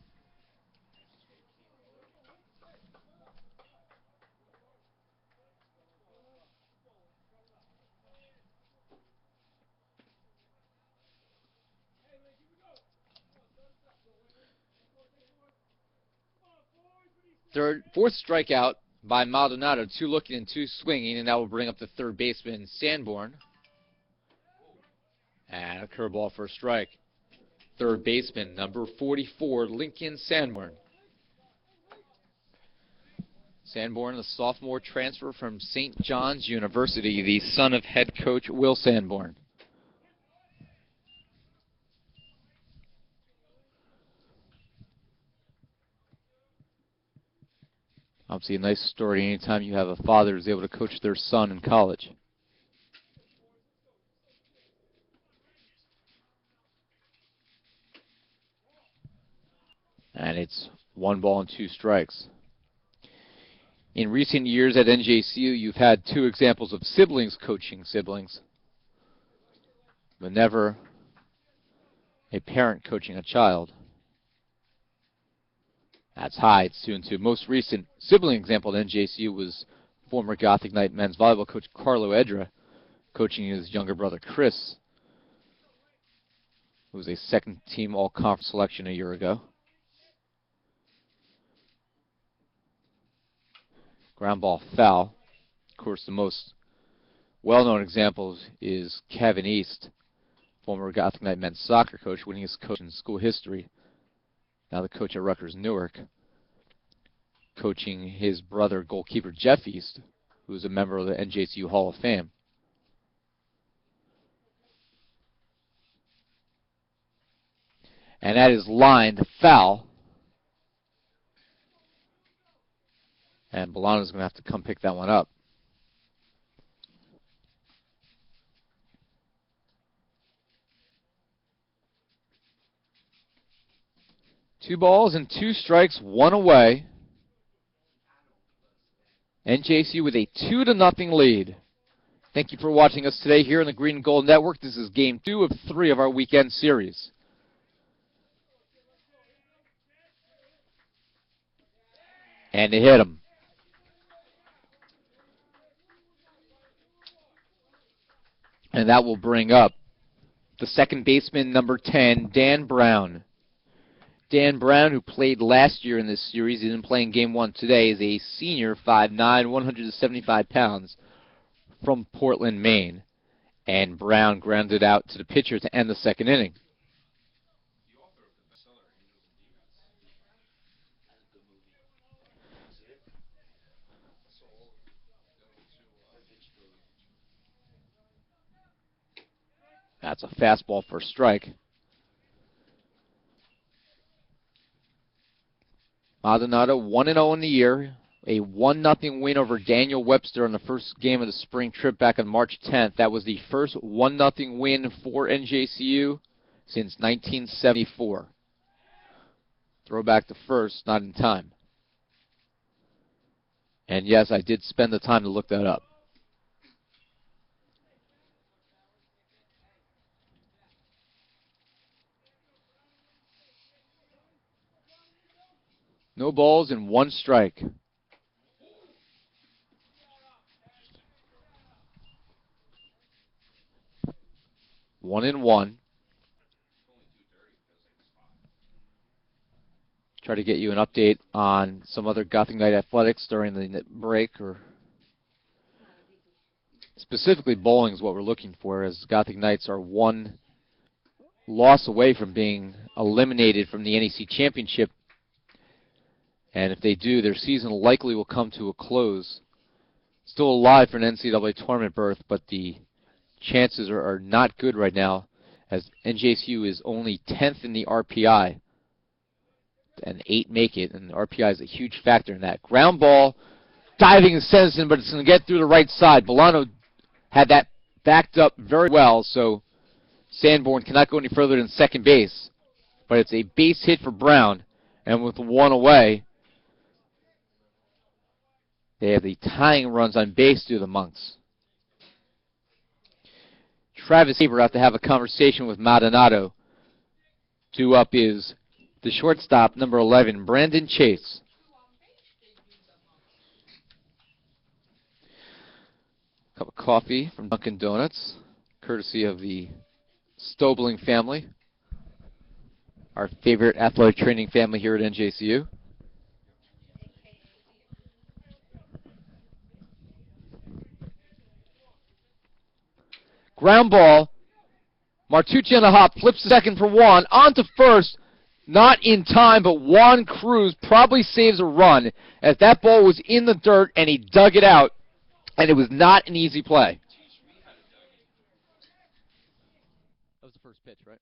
Fourth strikeout by Maldonado, 2 looking and 2 swinging, and that will bring up the third baseman, Sanborn. And a curveball for a strike. Third baseman, number 44, Lincoln Sanborn. Sanborn, a sophomore transfer from St. John's University, the son of head coach Will Sanborn. Obviously a nice story anytime you have a father who's able to coach their son in college. And it's 1 ball and 2 strikes. In recent years at NJCU, you've had 2 examples of siblings coaching siblings, but never a parent coaching a child. That's high. It's 2-2. Most recent sibling example at NJCU was former Gothic Knight men's volleyball coach Carlo Edra coaching his younger brother Chris, who was a second-team all-conference selection a year ago. Ground ball foul. Of course, the most well-known example is Kevin East, former Gothic Knight men's soccer coach, winningest coach in school history. Now the coach at Rutgers Newark, coaching his brother goalkeeper Jeff East, who is a member of the NJCU Hall of Fame. And that is lined foul. And Bolano's going to have to come pick that one up. Two balls and 2 strikes, 1 away. NJCU with a 2-0 lead. Thank you for watching us today here on the Green and Gold Network. This is game 2 of 3 of our weekend series. And they hit him. And that will bring up the second baseman, number 10, Dan Brown. Dan Brown, who played last year in this series, isn't playing game 1 today, is a senior, 5'9", 175 pounds, from Portland, Maine. And Brown grounded out to the pitcher to end the second inning. That's a fastball for a strike. Maldonado 1-0 in the year. A 1-0 win over Daniel Webster on the first game of the spring trip back on March 10th. That was the first 1-0 win for NJCU since 1974. Throwback to first, not in time. And yes, I did spend the time to look that up. No balls and 1 strike. One and one. Try try to get you an update on some other Gothic Knight athletics during the break, or specifically bowling is what we're looking for, as Gothic Knights are one loss away from being eliminated from the NEC Championship. And if they do, their season likely will come to a close. Still alive for an NCAA tournament berth, but the chances are not good right now, as NJCU is only 10th in the RPI, and 8 make it, and the RPI is a huge factor in that. Ground ball, diving and Sensen, but it's going to get through the right side. Bolano had that backed up very well, so Sanborn cannot go any further than second base. But it's a base hit for Brown, and with one away, they have the tying runs on base due to the Monks. Travis Haber out to have a conversation with Maldonado. Due up is the shortstop, number 11, Brandon Chase. Cup of coffee from Dunkin' Donuts, courtesy of the Stobling family, our favorite athletic training family here at NJCU. Ground ball. Martucci on the hop, flips the second for Juan. On to first. Not in time, but Juan Cruz probably saves a run, as that ball was in the dirt and he dug it out, and it was not an easy play. That was the first pitch, right?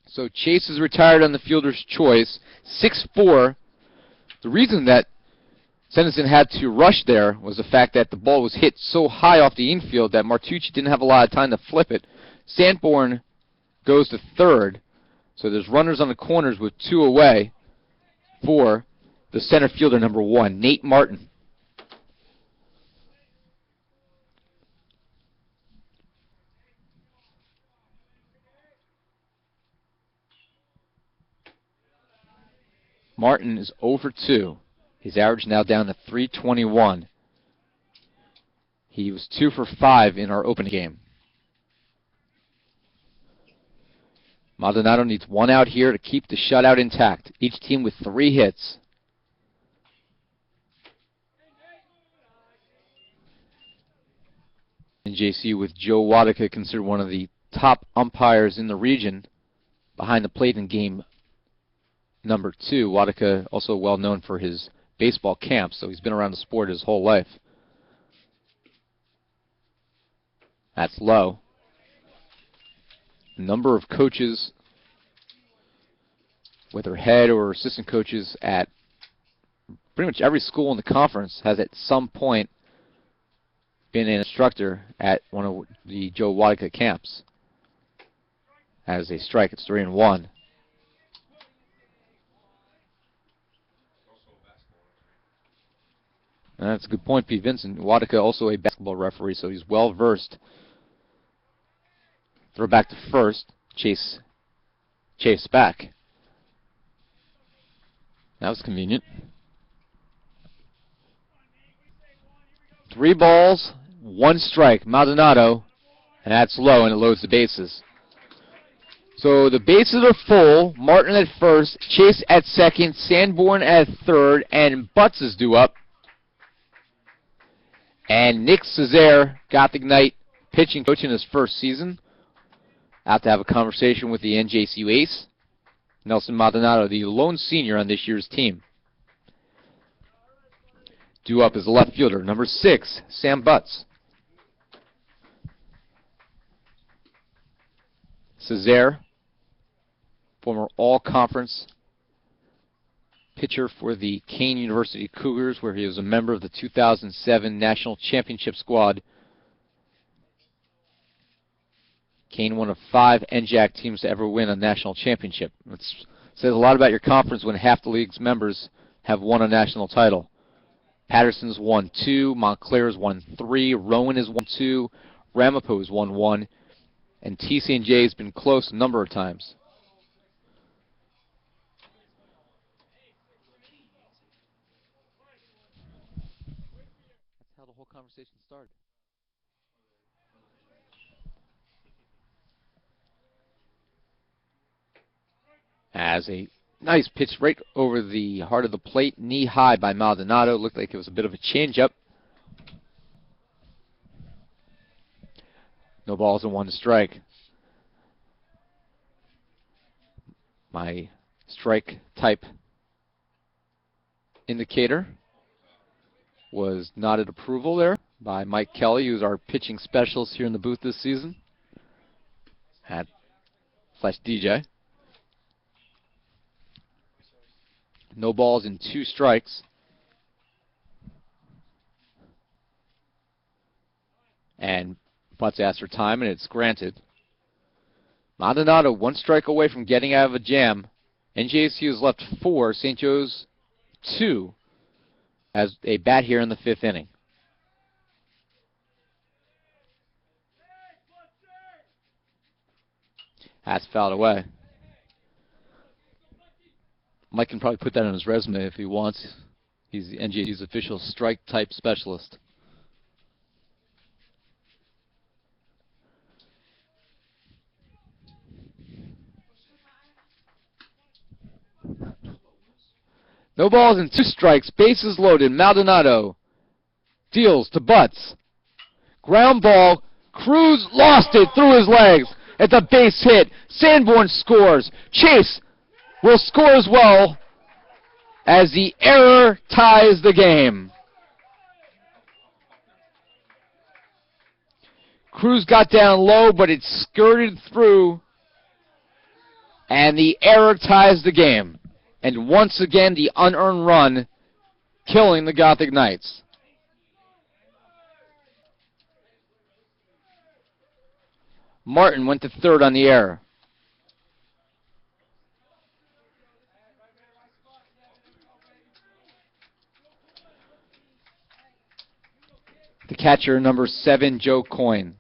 So Chase is retired on the fielder's choice, 6-4. The reason that Senderson had to rush there was the fact that the ball was hit so high off the infield that Martucci didn't have a lot of time to flip it. Sanborn goes to third, so there's runners on the corners with 2 away for the center fielder, number 1, Nate Martin. Martin is 0 for 2. His average now down to 321. He was 2 for 5 in our opening game. Maldonado needs 1 out here to keep the shutout intact. Each team with 3 hits. NJCU with Joe Wadika, considered one of the top umpires in the region, behind the plate in game number 2. Wadika also well known for his baseball camps, so he's been around the sport his whole life. That's low. A number of coaches, whether head or assistant coaches at pretty much every school in the conference, has at some point been an instructor at one of the Joe Wadika camps. As a strike, it's 3-1. And that's a good point, Pete Vincent. Wadika also a basketball referee, so he's well versed. Throw back to first. Chase back. That was convenient. 3 balls, 1 strike. Maldonado, and that's low, and it loads the bases. So the bases are full. Martin at first, Chase at second, Sanborn at third, and Butts is due up. And Nick Cesare, Gothic Knight pitching coach in his first season, out to have a conversation with the NJCU ace, Nelson Maldonado, the lone senior on this year's team. Due up is the left fielder, number 6, Sam Butts. Cesare, former all-conference pitcher for the Kane University Cougars, where he was a member of the 2007 National Championship squad. Kane, one of 5 NJAC teams to ever win a national championship. It says a lot about your conference when half the league's members have won a national title. Patterson's won 2, Montclair's won 3, Rowan has won 2, Ramapo's won 1, and TCNJ has been close a number of times. That's how the whole conversation started. As a nice pitch right over the heart of the plate, knee high by Maldonado. Looked like it was a bit of a changeup. No balls and one strike. My strike type indicator was nodded approval there by Mike Kelly, who's our pitching specialist here in the booth this season at /DJ. No balls and two strikes. And Butts asked for time, and it's granted. Maldonado one strike away from getting out of a jam. NJCU is left 4, St. Joe's 2, as a bat here in the 5th inning. That's fouled away. Mike can probably put that on his resume if he wants. He's the NJCU's official strike type specialist. No balls and two strikes. Bases loaded. Maldonado deals to Butts. Ground ball. Cruz lost it through his legs. It's a base hit. Sanborn scores. Chase will score as well as the error ties the game. Cruz got down low, but it skirted through, and the error ties the game. And once again, the unearned run killing the Gothic Knights. Martin went to third on the error. The catcher, number 7, Joe Coyne.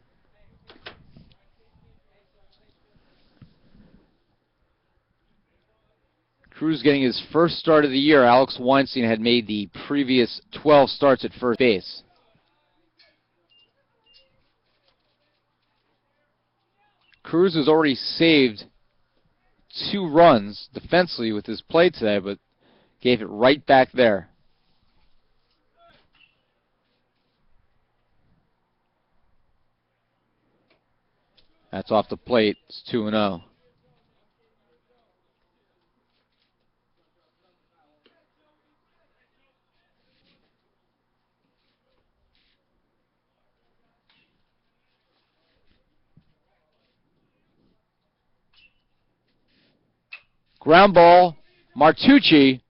Cruz getting his first start of the year. Alex Weinstein had made the previous 12 starts at first base. Cruz has already saved 2 runs defensively with his play today, but gave it right back there. That's off the plate. It's 2-0. Ground ball, Martucci.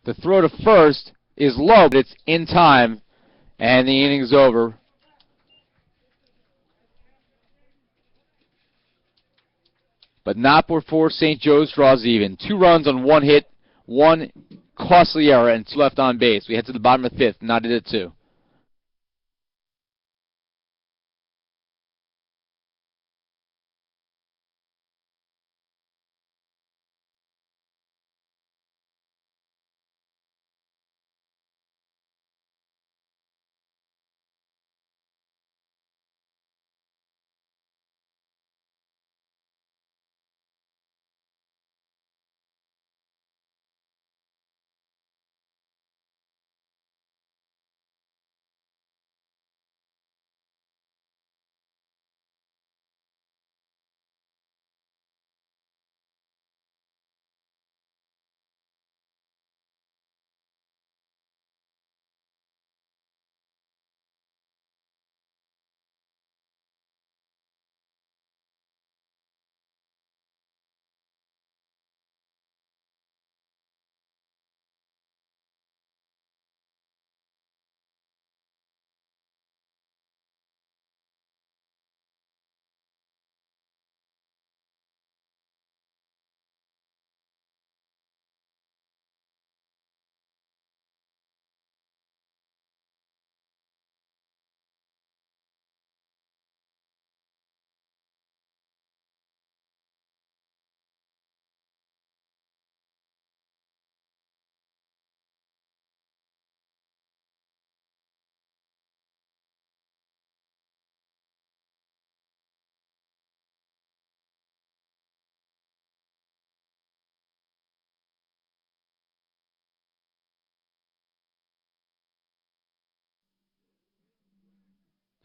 The throw to first is low, but it's in time, and the inning's over. But not before St. Joe's draws even. 2 runs on 1 hit, 1 costly error, and 2 left on base. We head to the bottom of the 5th, knotted at 2.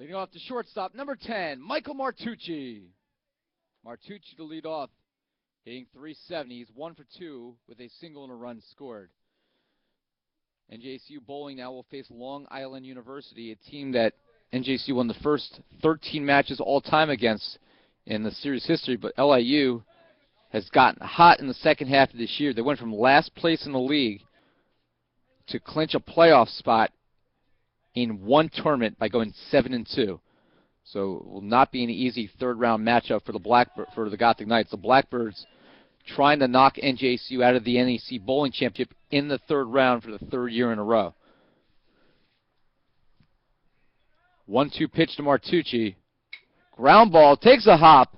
Leading off the shortstop, number 10, Michael Martucci. Martucci to lead off, hitting .370. He's 1 for 2 with a single and a run scored. NJCU bowling now will face Long Island University, a team that NJCU won the first 13 matches all time against in the series history, but LIU has gotten hot in the second half of this year. They went from last place in the league to clinch a playoff spot in one tournament by going 7-2. So it will not be an easy third-round matchup for the Gothic Knights. The Blackbirds trying to knock NJCU out of the NEC Bowling Championship in the third round for the third year in a row. 1-2 pitch to Martucci. Ground ball, takes a hop,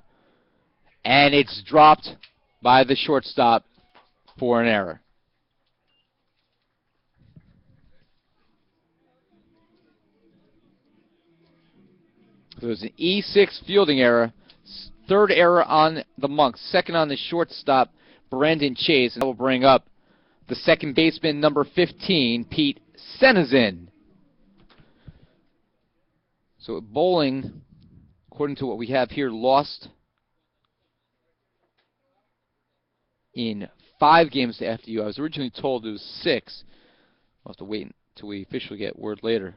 and it's dropped by the shortstop for an error. So it was an E6 fielding error. Third error on the Monks. Second on the shortstop, Brandon Chase. And that will bring up the second baseman, number 15, Pete Senizin. So bowling, according to what we have here, lost in 5 games to FDU. I was originally told it was 6. We'll have to wait until we officially get word later.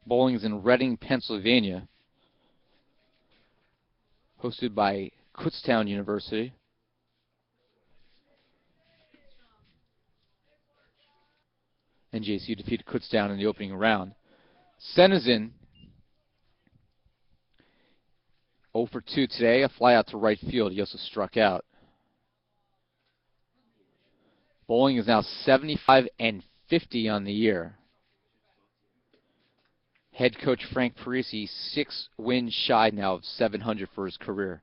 Bowling is in Reading, Pennsylvania, hosted by Kutztown University. NJCU defeated Kutztown in the opening round. Senizin, 0 for 2 today, a fly out to right field. He also struck out. Bowling is now 75-50 on the year. Head coach Frank Parisi, 6 wins shy now of 700 for his career.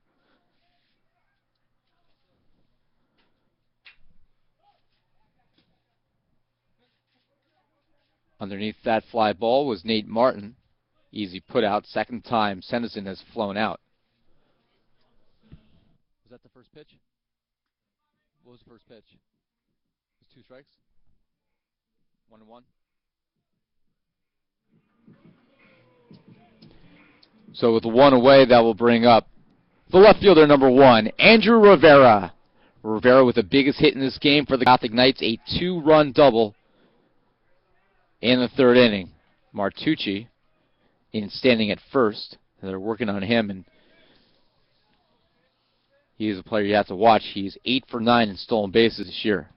Underneath that fly ball was Nate Martin. Easy put out. Second time Senizin has flown out. Was that the first pitch? What was the first pitch? It was 2 strikes? 1-1? So with the 1 away, that will bring up the left fielder, number 1, Andrew Rivera. Rivera with the biggest hit in this game for the Gothic Knights, a 2-run double in the third inning. Martucci standing at first. They're working on him, and he is a player you have to watch. He's 8 for 9 in stolen bases this year.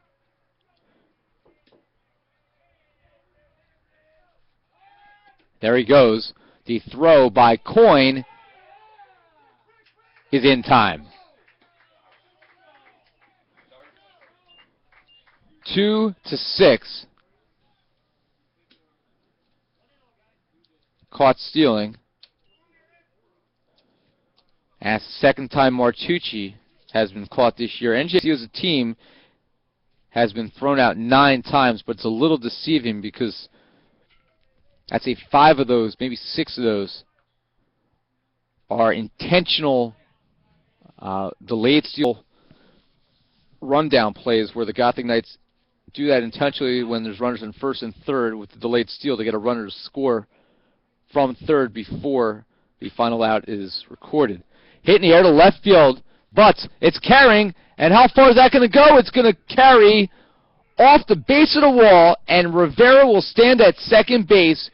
There he goes. The throw by Coyne is in time. 2-6. Caught stealing. As the second time Martucci has been caught this year. NJCU as a team has been thrown out 9 times, but it's a little deceiving because I'd say 5 of those, maybe 6 of those, are intentional delayed steal rundown plays where the Gothic Knights do that intentionally when there's runners in first and third with the delayed steal to get a runner to score from third before the final out is recorded. Hit in the air to left field, but it's carrying, and how far is that going to go? It's going to carry off the base of the wall, and Rivera will stand at second base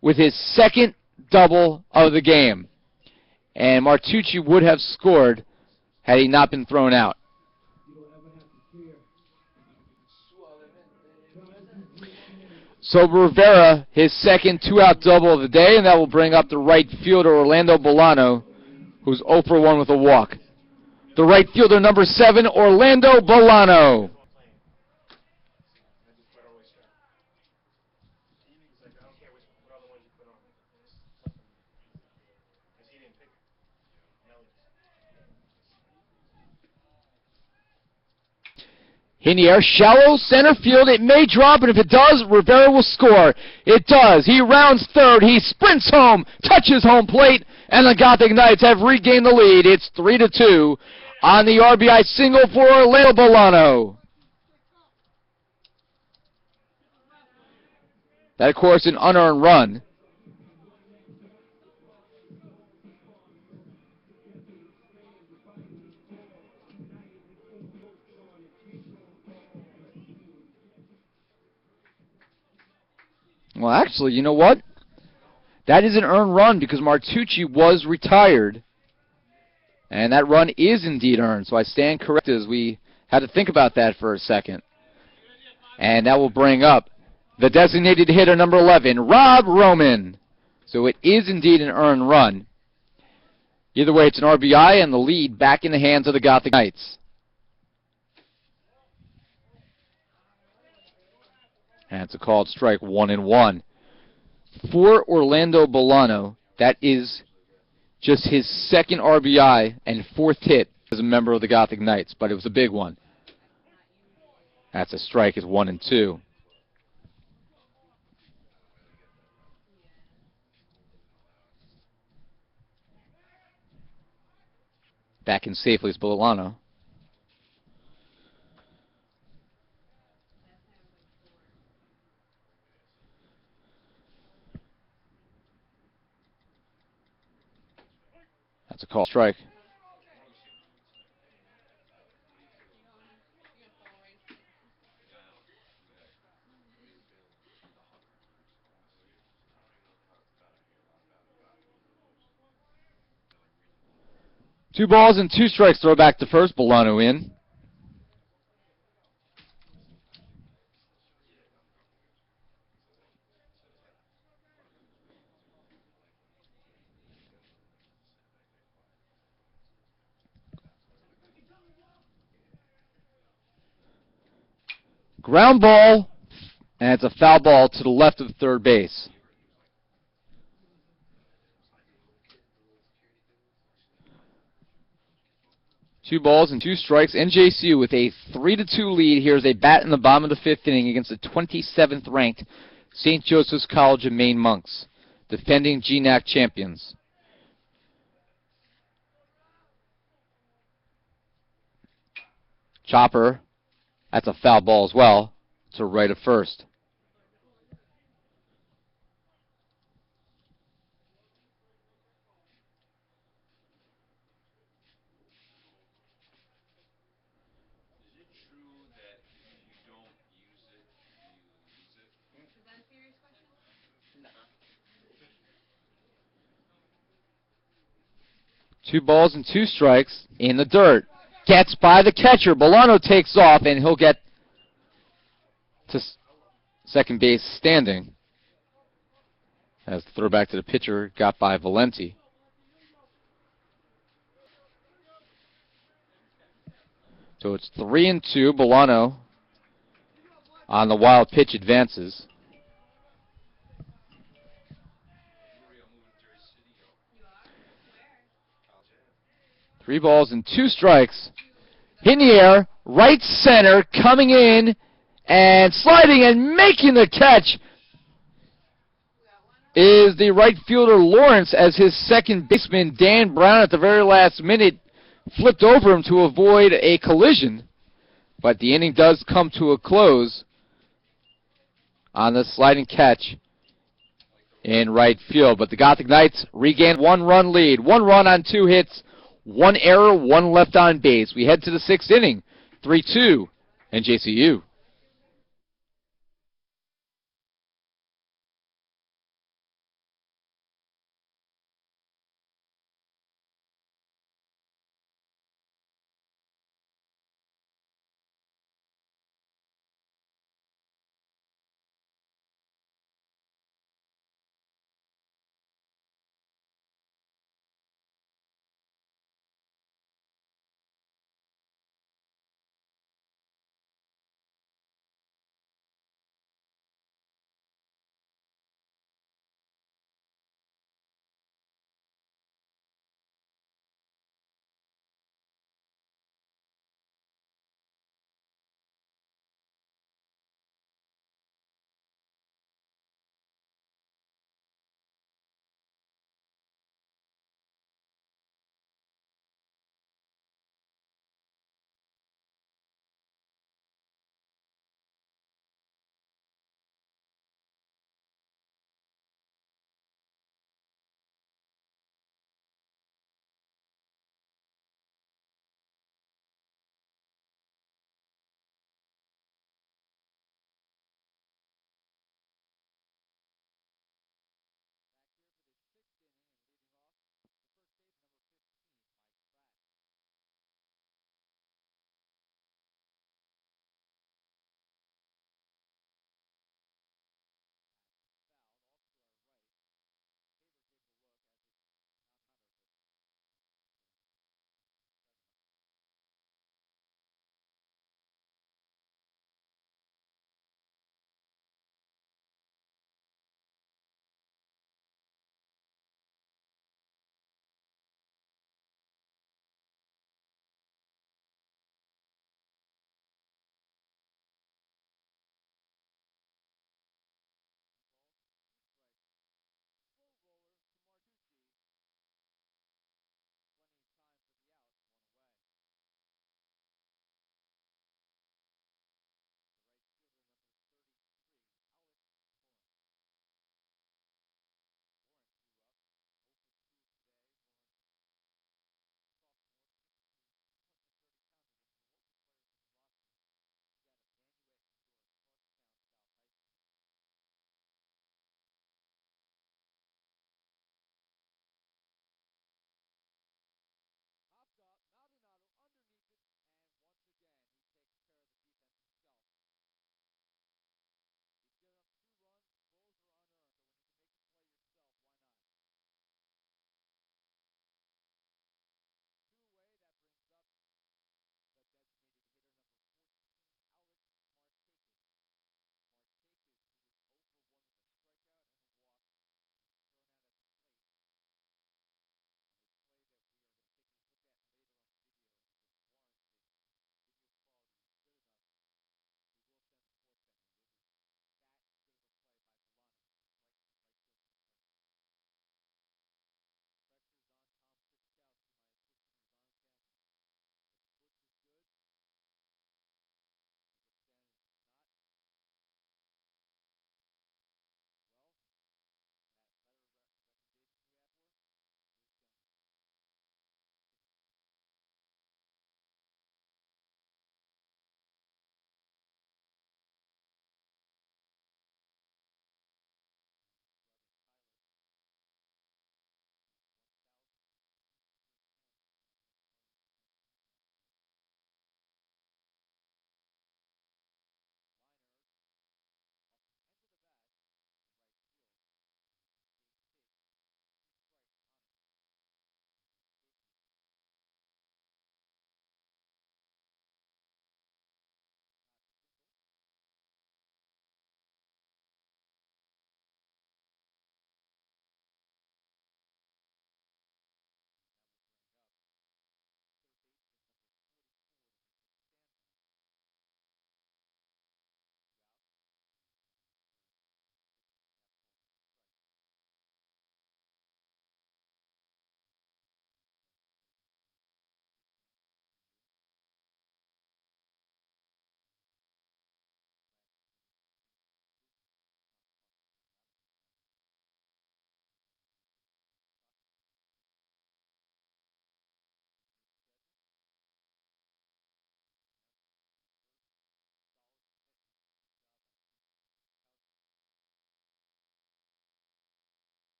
with his second double of the game. And Martucci would have scored had he not been thrown out. So Rivera, his second 2-out double of the day, and that will bring up the right fielder, Orlando Bolano, who's 0 for 1 with a walk. The right fielder, number 7, Orlando Bolano. In the air, shallow center field. It may drop, and if it does, Rivera will score. It does. He rounds third. He sprints home, touches home plate, and the Gothic Knights have regained the lead. It's 3-2 on the RBI single for Orlando Bolano. That, of course, an unearned run. Well, actually, you know what? That is an earned run because Martucci was retired. And that run is indeed earned. So I stand corrected as we had to think about that for a second. And that will bring up the designated hitter, number 11, Rob Roman. So it is indeed an earned run. Either way, it's an RBI and the lead back in the hands of the Gothic Knights. And it's a called strike, 1-1. For Orlando Bolano, that is just his second RBI and fourth hit as a member of the Gothic Knights, but it was a big one. That's a strike, it's 1-2. Back in safely is Bolano. That's a call strike. Two balls and two strikes. Throw back to first. Bolano in. Ground ball, and it's a foul ball to the left of third base. Two balls and two strikes. NJCU with a 3-2 lead. Here's a bat in the bottom of the fifth inning against the 27th ranked St. Joseph's College of Maine Monks, defending GNAC champions. Chopper, that's a foul ball as well, to right of first. Two balls and two strikes in the dirt. Gets by the catcher. Bolano takes off, and he'll get to second base standing. As the throw back to the pitcher got by Valenti. So it's 3-2. Bolano on the wild pitch advances. Three balls and two strikes. In the air, right center, coming in and sliding and making the catch is the right fielder Lawrence, as his second baseman Dan Brown at the very last minute flipped over him to avoid a collision. But the inning does come to a close on the sliding catch in right field. But the Gothic Knights regain one-run lead. 1 run on 2 hits, 1 error, 1 left on base. We head to the 6th inning, 3-2, NJCU.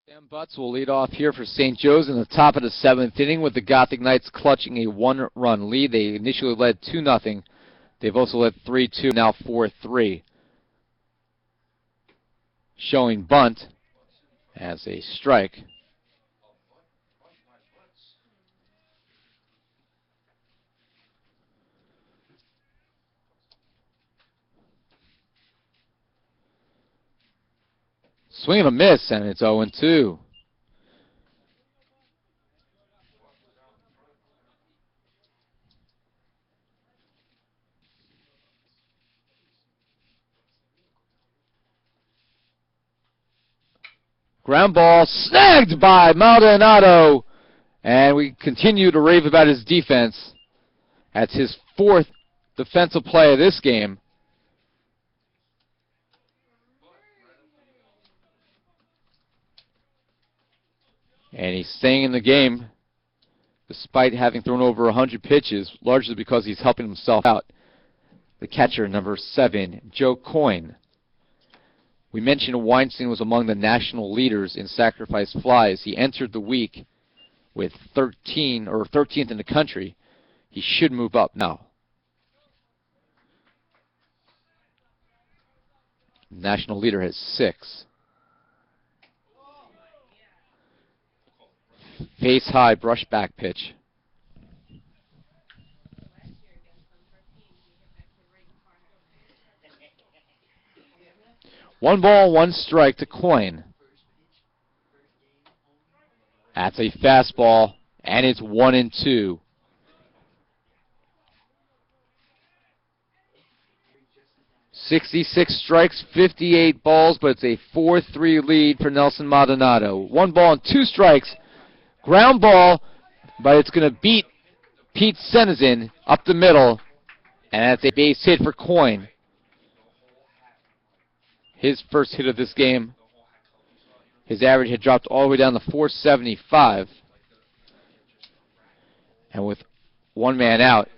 Sam Butts will lead off here for St. Joe's in the top of the 7th inning with the Gothic Knights clutching a 1-run lead. They initially led 2-0. They've also led 3-2, now 4-3. Showing bunt as a strike. Swing and a miss, and it's 0-2. Ground ball snagged by Maldonado. And we continue to rave about his defense. That's his 4th defensive play of this game. And he's staying in the game despite having thrown over 100 pitches, largely because he's helping himself out. The catcher, number 7, Joe Coyne. We mentioned Weinstein was among the national leaders in sacrifice flies. He entered the week with 13, or 13th in the country. He should move up now. National leader has 6. Face high, brush back pitch. One ball, one strike to Coyne. That's a fastball, and it's 1-2. "66 strikes, 58 balls, but it's a 4-3 lead for Nelson Maldonado. 1 ball and 2 strikes. Ground ball, but it's going to beat Pete Senizin up the middle, and that's a base hit for Coyne. His first hit of this game. His average had dropped all the way down to 475. And with 1 man out,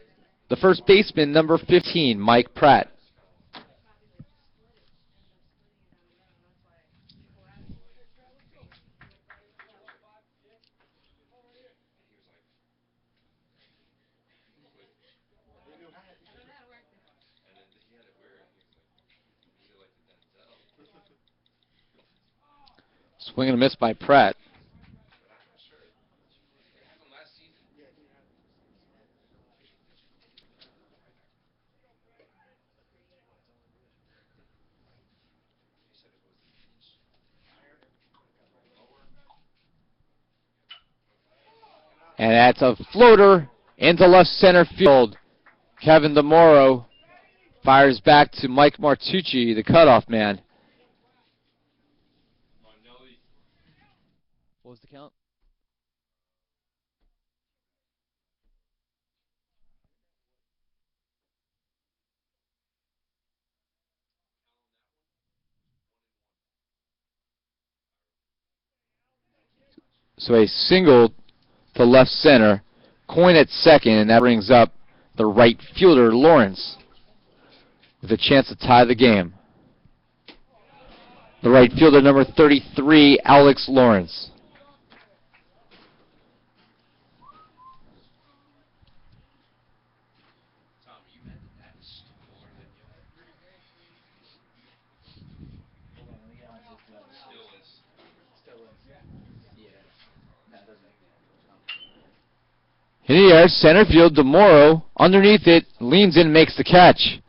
the first baseman, number 15, Mike Pratt. Swing and a miss by Pratt. And that's a floater into left center field. Kevin DeMoro fires back to Mike Martucci, the cutoff man. What was the count? So a single to left center. Coyne at second, and that brings up the right fielder, Lawrence, with a chance to tie the game. The right fielder, number 33, Alex Lawrence. In the air, center field, DeMoro, underneath it, leans in, makes the catch.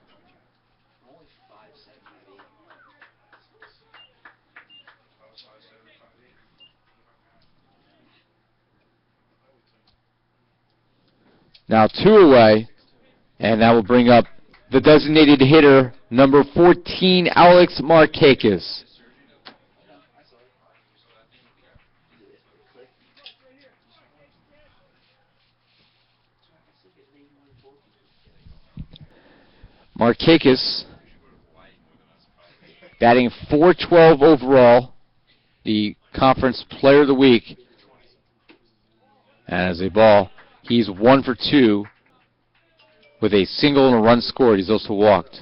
Now 2 away, and that will bring up the designated hitter, number 14, Alex Markakis. Markakis batting .412 overall, the conference player of the week. And as a ball, he's 1 for 2 with a single and a run scored. He's also walked.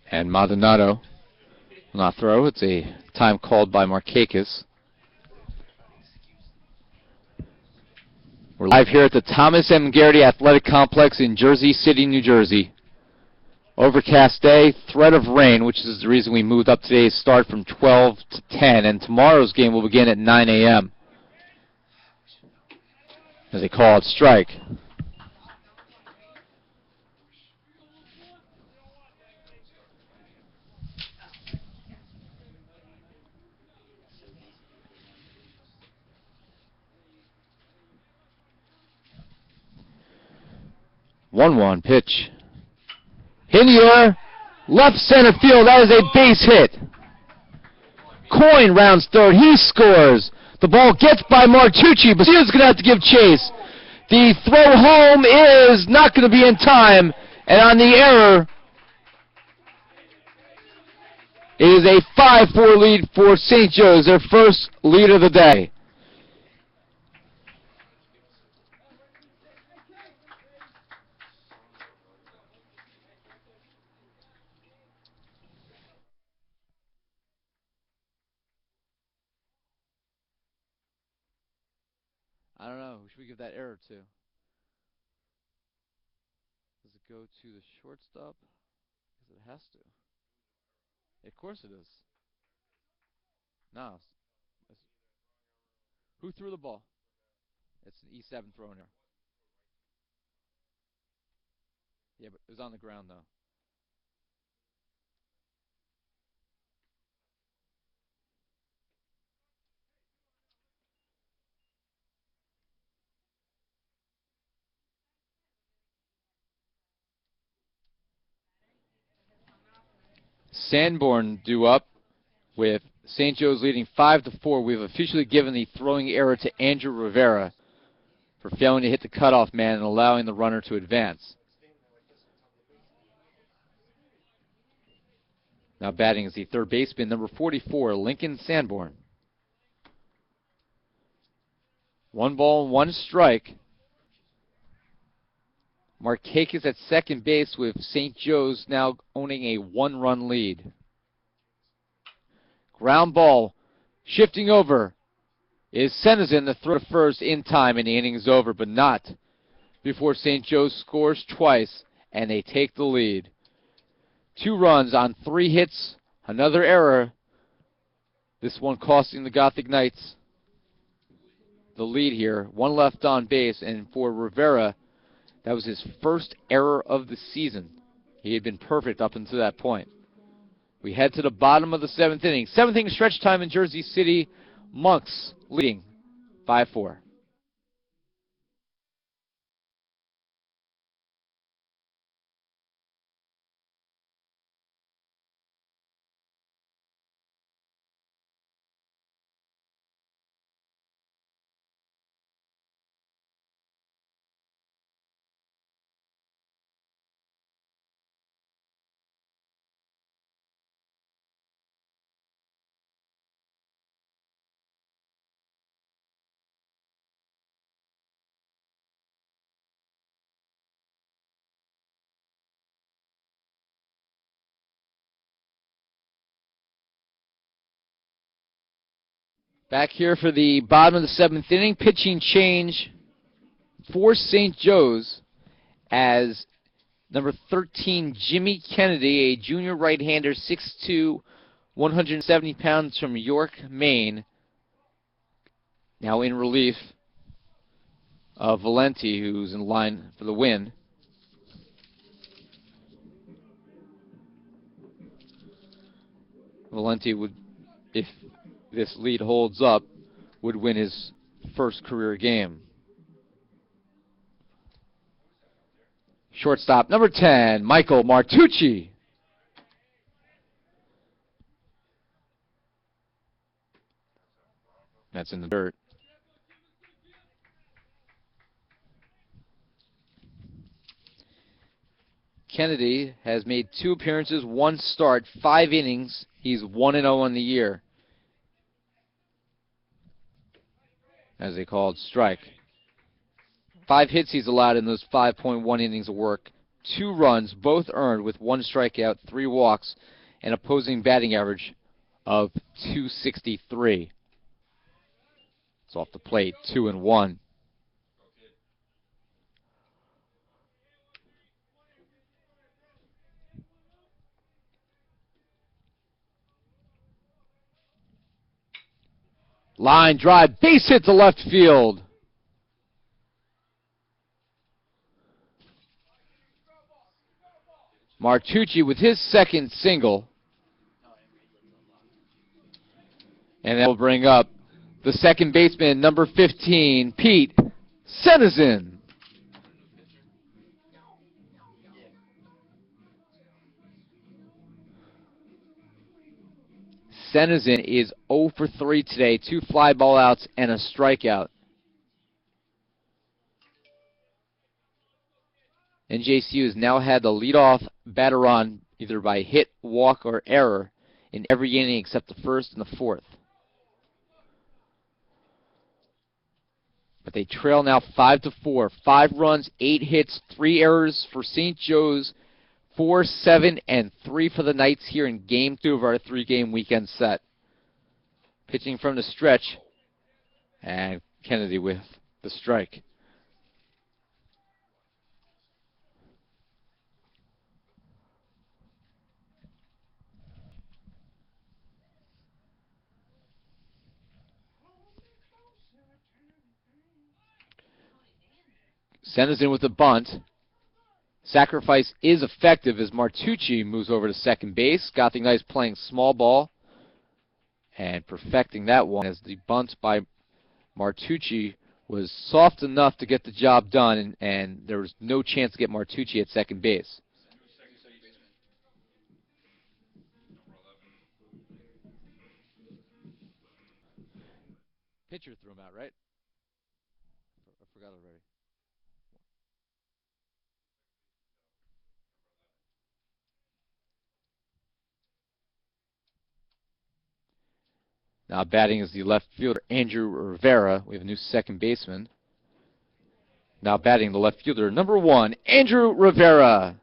And Maldonado will not throw. It's a time called by Markakis. We're live here at the Thomas M. Garrity Athletic Complex in Jersey City, New Jersey. Overcast day, threat of rain, which is the reason we moved up today's start from 12 to 10, and tomorrow's game will begin at 9 a.m. as they call it strike. One pitch. In the air, left center field. That is a base hit. Coyne rounds third. He scores. The ball gets by Martucci, but Sears going to have to give chase. The throw home is not going to be in time, and on the error, it is a 5-4 lead for St. Joe's, their first lead of the day. I don't know. Who should we give that error to? Does it go to the shortstop? Because it has to. Of course it is. No. Who threw the ball? It's an E7 throw in there. Yeah, but it was on the ground, though. Sanborn due up with St. Joe's leading 5-4. We've officially given the throwing error to Andrew Rivera for failing to hit the cutoff man and allowing the runner to advance. Now batting is the third baseman, number 44, Lincoln Sanborn. 1 strike. Markakis at second base with St. Joe's now owning a 1-run lead. Ground ball shifting over is Senizin, the throw to first in time, and the inning is over, but not before St. Joe's scores twice and they take the lead. 2 runs on 3 hits, another error. This one costing the Gothic Knights the lead here. 1 left on base, and for Rivera, that was his first error of the season. He had been perfect up until that point. We head to the bottom of the 7th inning. 7th inning stretch time in Jersey City. Monks leading 5-4. Back here for the bottom of the 7th inning. Pitching change for St. Joe's as number 13, Jimmy Kennedy, a junior right-hander, 6'2", 170 pounds from York, Maine, now in relief of Valenti, who's in line for the win. Valenti would, if this lead holds up, would win his first career game. Shortstop, number 10, Michael Martucci. That's in the dirt. Kennedy has made 2 appearances, 1 start, 5 innings. He's 1-0 on the year, as they call it, strike. 5 hits he's allowed in those 5.1 innings of work. 2 runs, both earned with 1 strikeout, 3 walks, and opposing batting average of .263. It's off the plate, 2-1. Line drive, base hit to left field. Martucci with his second single. And that will bring up the second baseman, number 15, Pete Senizin. Senizin is 0 for 3 today, 2 fly ball outs and a strikeout. NJCU has now had the leadoff batter on either by hit, walk, or error in every inning except the first and the fourth. But they trail now 5-4. 5 runs, 8 hits, 3 errors for St. Joe's, 4, 7, and 3 for the Knights here in Game 2 of our 3-game weekend set. Pitching from the stretch, and Kennedy with the strike. Senizin with the bunt. Sacrifice is effective as Martucci moves over to second base. Gothic Knights playing small ball and perfecting that one as the bunt by Martucci was soft enough to get the job done, and there was no chance to get Martucci at second base. Pitcher threw him out, right? I forgot already. Now batting is the left fielder, Andrew Rivera. We have a new second baseman. Now batting the left fielder, number 1, Andrew Rivera.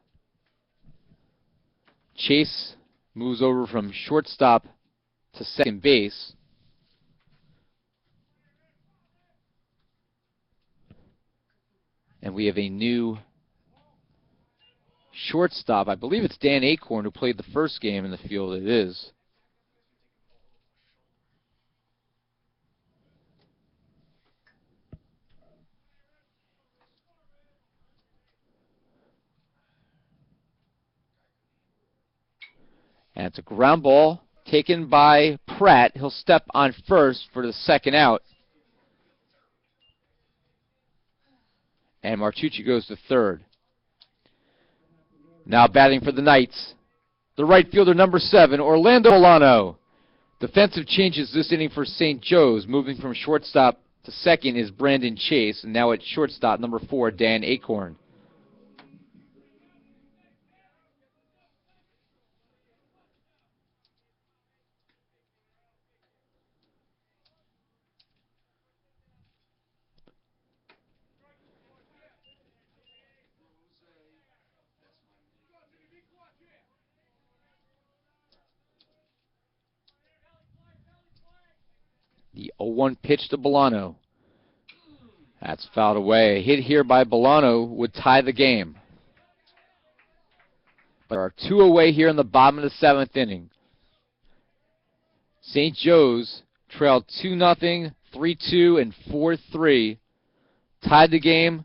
Chase moves over from shortstop to second base. And we have a new shortstop. I believe it's Dan Acorn who played the first game in the field. It is. And it's a ground ball taken by Pratt. He'll step on first for the second out. And Martucci goes to third. Now batting for the Knights, the right fielder, number 7, Orlando Milano. Defensive changes this inning for St. Joe's. Moving from shortstop to second is Brandon Chase. And now at shortstop, number 4, Dan Acorn. The 0-1 pitch to Bolano. That's fouled away. A hit here by Bolano would tie the game. But there are 2 away here in the bottom of the 7th inning. St. Joe's trailed 2-0, 3-2, and 4-3. Tied the game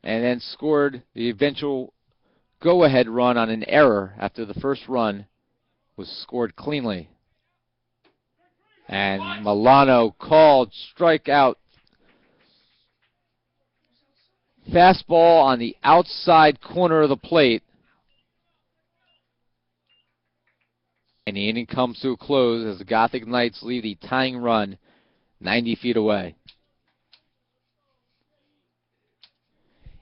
and then scored the eventual go-ahead run on an error after the first run was scored cleanly. And Milano called strikeout. Fastball on the outside corner of the plate. And the inning comes to a close as the Gothic Knights leave the tying run 90 feet away.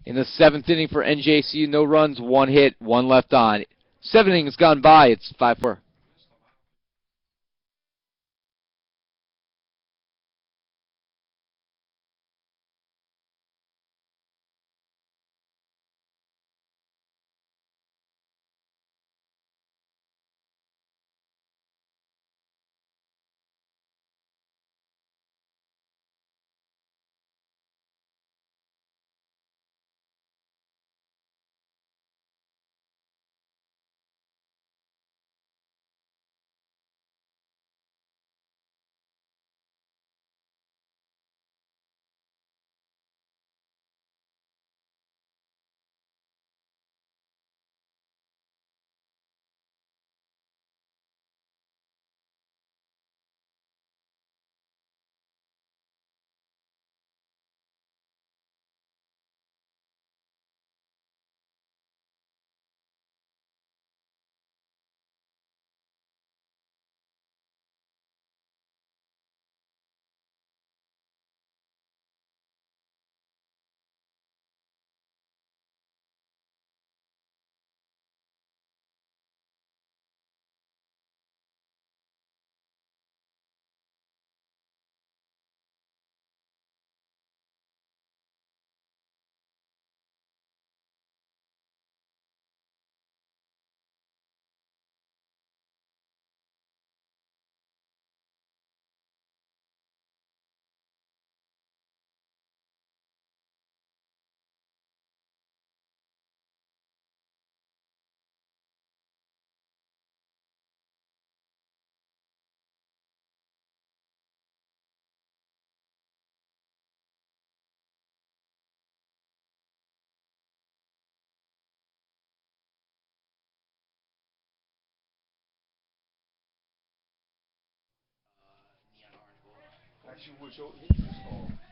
In the 7th inning for NJCU, no runs, 1 hit, 1 left on. 7 innings gone by, it's 5-4.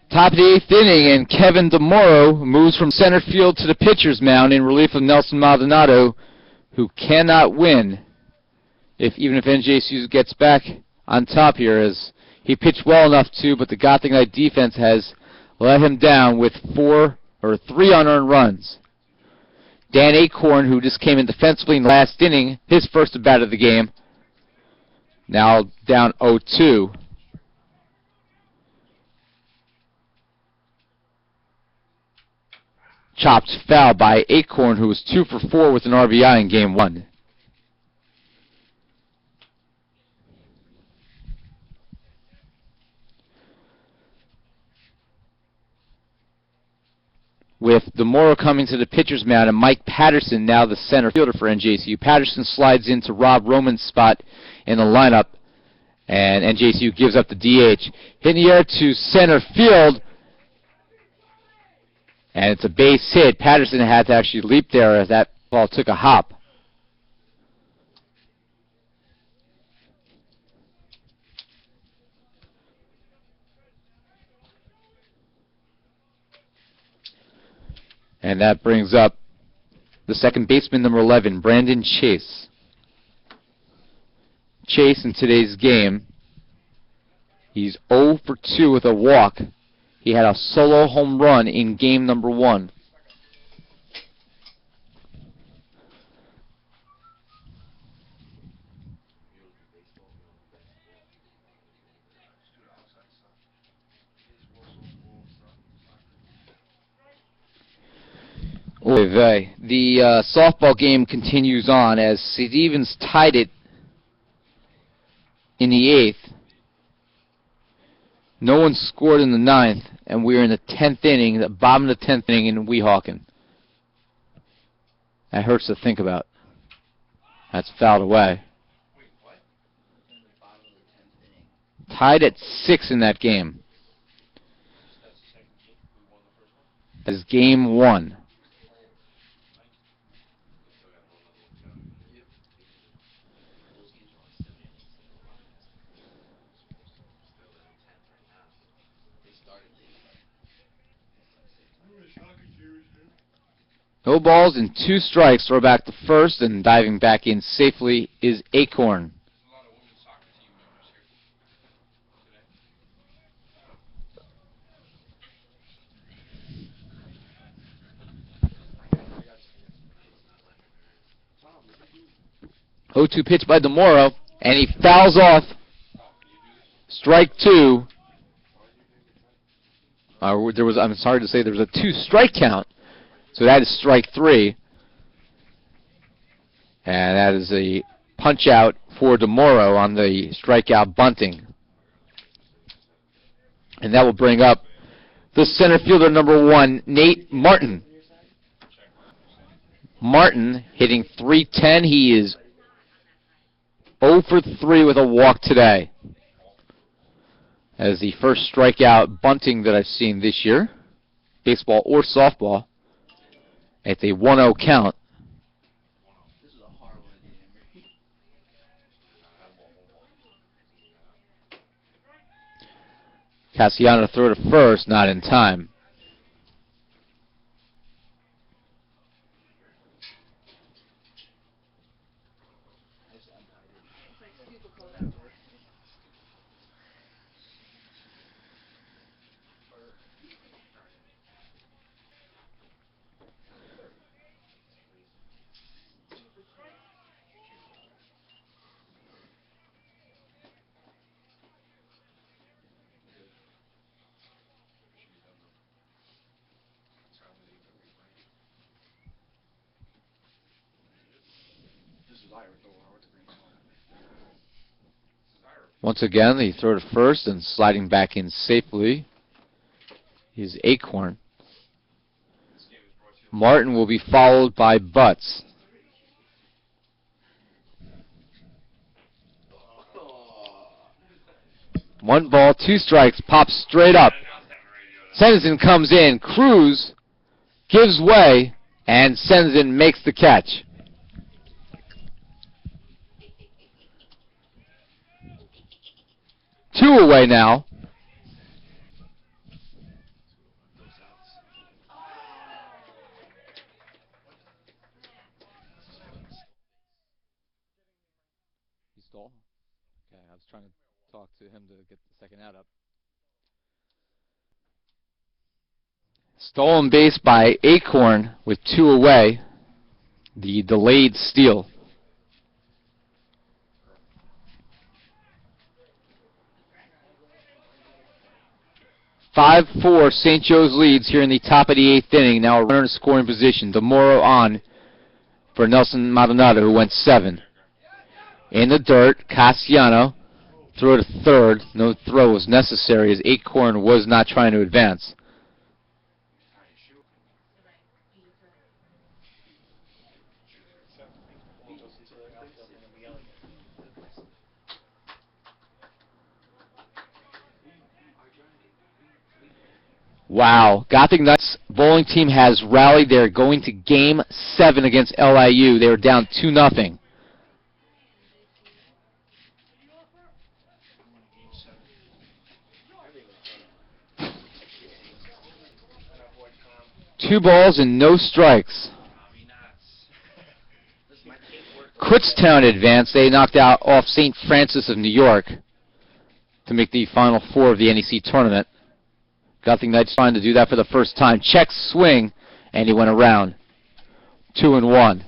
Top of the 8th inning, and Kevin DeMoro moves from center field to the pitcher's mound in relief of Nelson Maldonado, who cannot win even if NJCU gets back on top here, as he pitched well enough to, but the Gothic Knight defense has let him down with 3 unearned runs. Dan Acorn, who just came in defensively in the last inning, his first at bat of the game, now down 0-2. Chopped foul by Acorn, who was 2 for 4 with an RBI in Game 1. With DeMoro coming to the pitcher's mound and Mike Patterson now the center fielder for NJCU. Patterson slides into Rob Roman's spot in the lineup, and NJCU gives up the DH. Hit in the air to center field, and it's a base hit. Patterson had to actually leap there as that ball took a hop. And that brings up the second baseman, number 11, Brandon Chase. Chase in today's game, he's 0 for 2 with a walk. He had a solo home run in game number 1. The softball game continues on as Stevens tied it in the 8th. No one scored in the 9th, and we're in the 10th inning, the bottom of the 10th inning in Weehawken. That hurts to think about. That's fouled away. Tied at 6 in that game. That is Game 1. No balls and 2 strikes. Throw back to first, and diving back in safely is Acorn. Oh, 0-2 pitch by DeMoro, and he fouls off. Strike 2. I'm sorry to say there was a 2-strike count. So that is strike 3. And that is a punch out for DeMoro on the strikeout bunting. And that will bring up the center fielder, number 1, Nate Martin. Martin hitting .310. He is 0 for 3 with a walk today. That is the first strikeout bunting that I've seen this year, baseball or softball. It's a 1-0 count. Cassiano throw to first, not in time. Once again, the throw to first and sliding back in safely is Acorn. Martin will be followed by Butts. One ball, 2 strikes, pops straight up. Senzen comes in. Cruz gives way, and Senzen makes the catch. Two away now. to him to get the second out up. Stolen base by Acorn with 2 away. The delayed steal. "5-4 St. Joe's leads here in the top of the 8th inning. Now a runner in scoring position. DeMoro on for Nelson Maldonado, who went 7. In the dirt, Cassiano throw to third. No throw was necessary as Acorn was not trying to advance. Wow, Gothic Knights bowling team has rallied. They're going to Game 7 against LIU. They were down 2-0. Two balls and no strikes. Kutztown advanced. They knocked out off St. Francis of New York to make the Final Four of the NEC tournament. Gothic Knights trying to do that for the first time. Check swing, and he went around. 2-1.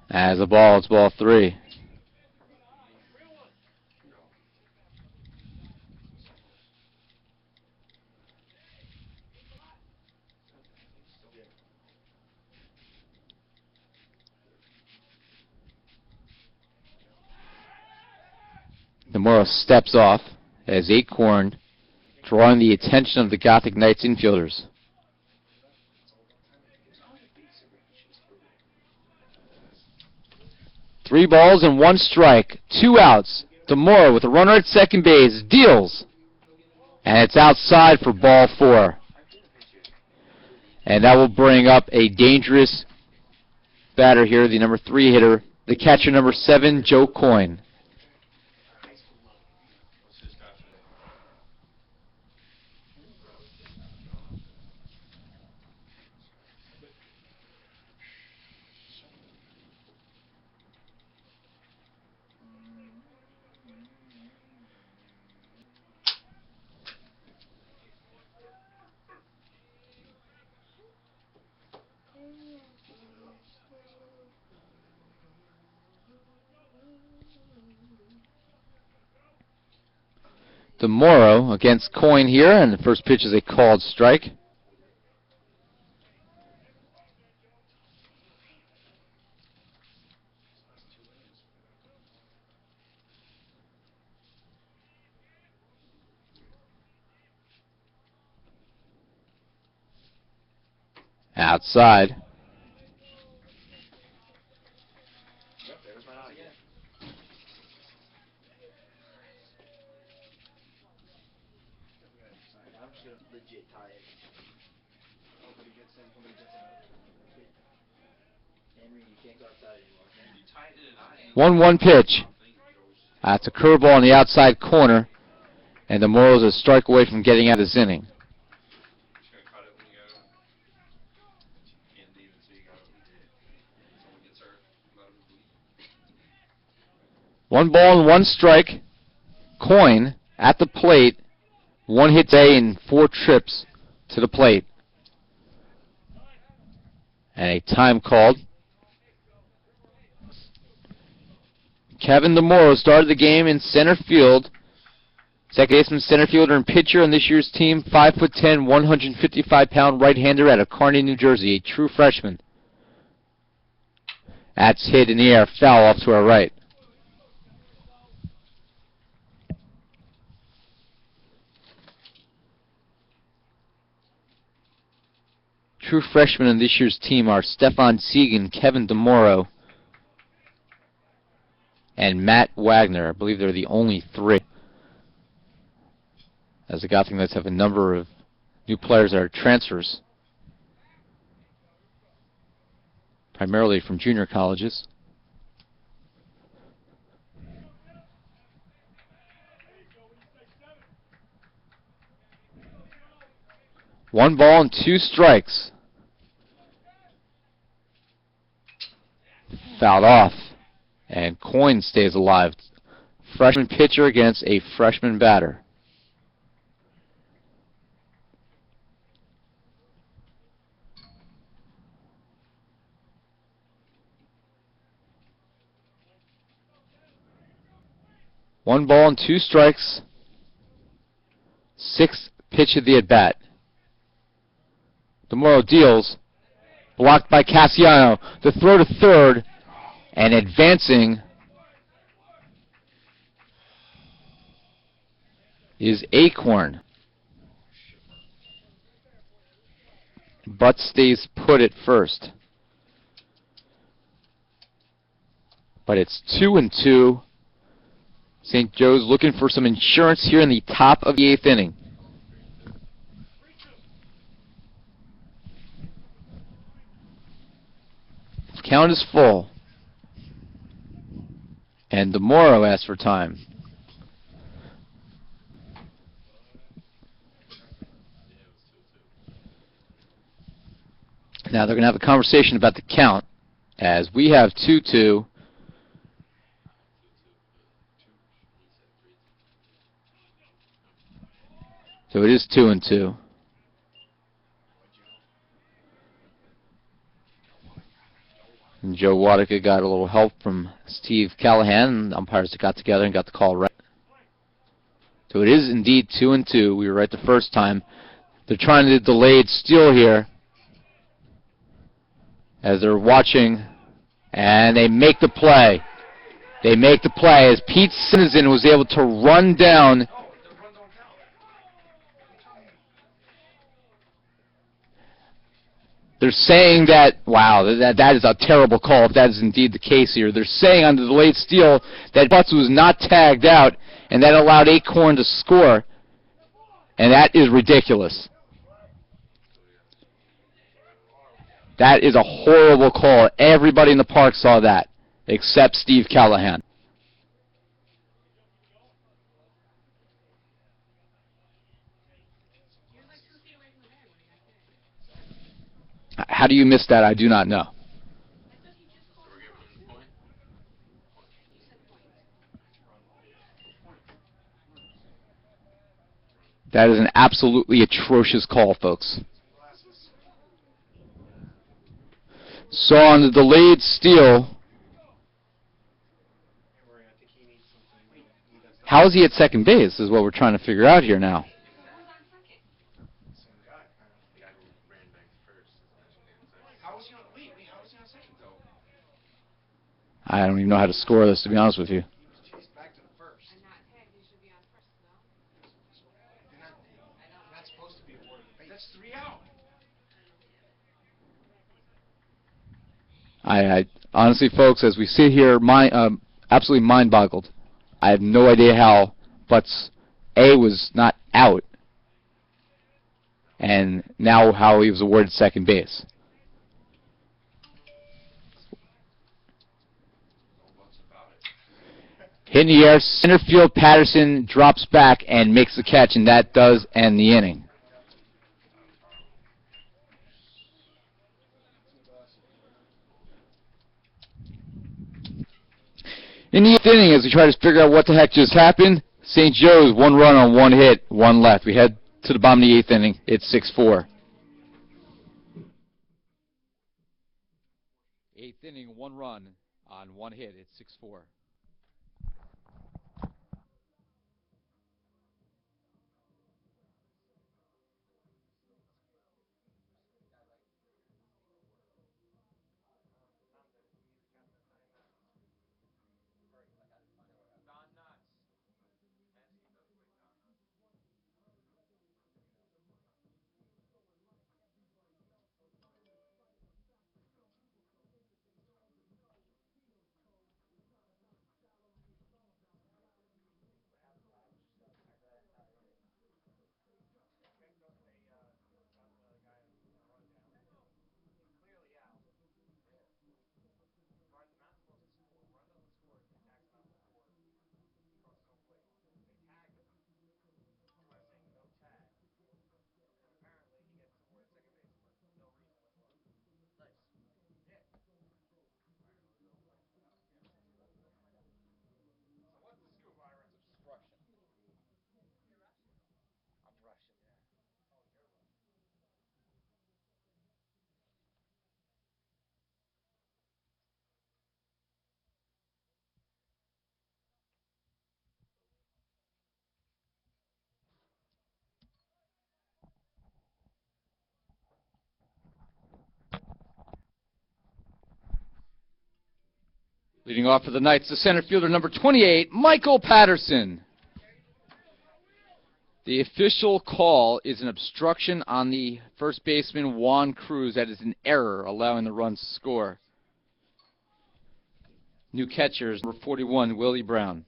As a ball, it's ball 3. DeMoro steps off as Acorn drawing the attention of the Gothic Knights infielders. Three balls and 1 strike. 2 outs. DeMoro with a runner at second base deals. And it's outside for ball 4. And that will bring up a dangerous batter here, the number 3 hitter, the catcher number 7, Joe Coyne. DeMoro against Coyne here, and the first pitch is a called strike. Outside. One pitch. That's a curveball in the outside corner, and DeMoro's a strike away from getting out of this inning. One ball and 1 strike. Coyne at the plate. 1 hit day and 4 trips to the plate. And a time called. Kevin DeMoro started the game in center field. Second baseman, center fielder, and pitcher on this year's team. 5'10", 155-pound right-hander out of Kearney, New Jersey. A true freshman. That's hit in the air, foul off to our right. True freshmen on this year's team are Stefan Segan, Kevin DeMoro, and Matt Wagner. I believe they're the only 3. As the Gothic Knights have a number of new players that are transfers, primarily from junior colleges. 1 ball and 2 strikes. Fouled off. And Coyne stays alive. Freshman pitcher against a freshman batter. One ball and 2 strikes. 6th pitch of the at-bat. DeMoro deals. Blocked by Cassiano. The throw to third. And advancing is Acorn. But stays put at first. But it's 2-2. St. Joe's looking for some insurance here in the top of the 8th inning. Count is full. And DeMoro asks for time. Now they're going to have a conversation about the count, as we have 2-2. So it is 2-2. And Joe Wadicka got a little help from Steve Callahan, and umpires got together and got the call right. So it is indeed 2-2. We were right the first time. They're trying to delay it steal here, as they're watching, and they make the play. They make the play as Pete Citizen was able to run down. They're saying that, wow, that is a terrible call if that is indeed the case here. They're saying on the delayed steal that Butts was not tagged out, and that allowed Acorn to score, and that is ridiculous. That is a horrible call. Everybody in the park saw that, except Steve Callahan. How do you miss that? I do not know. That is an absolutely atrocious call, folks. So on the delayed steal, how is he at second base is what we're trying to figure out here now. I don't even know how to score this, to be honest with you. I honestly, folks, as we sit here, absolutely mind-boggled. I have no idea how Butts A was not out, and now how he was awarded second base. Hit in the air, center field, Patterson drops back and makes the catch, and that does end the inning. In the 8th inning, as we try to figure out what the heck just happened, St. Joe's 1 run on 1 hit, 1 left. We head to the bottom of the 8th inning. It's 6-4. 8th inning, 1 run on 1 hit. It's 6-4. Leading off for the Knights, the center fielder, number 28, Michael Patterson. The official call is an obstruction on the first baseman, Juan Cruz. That is an error, allowing the runs to score. New catchers, number 41, Willie Brown.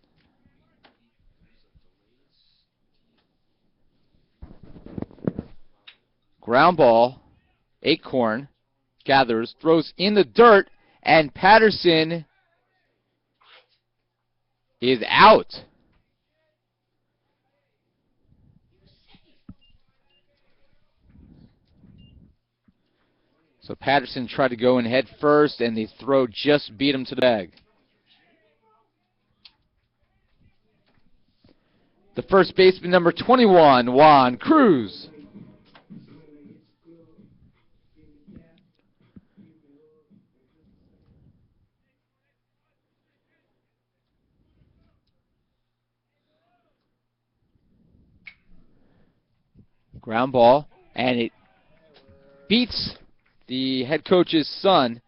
Ground ball, Acorn gathers, throws in the dirt, and Patterson is out. So Patterson tried to go in head first, and the throw just beat him to the bag. The first baseman, number 21, Juan Cruz. Ground ball, and it beats the head coach's son,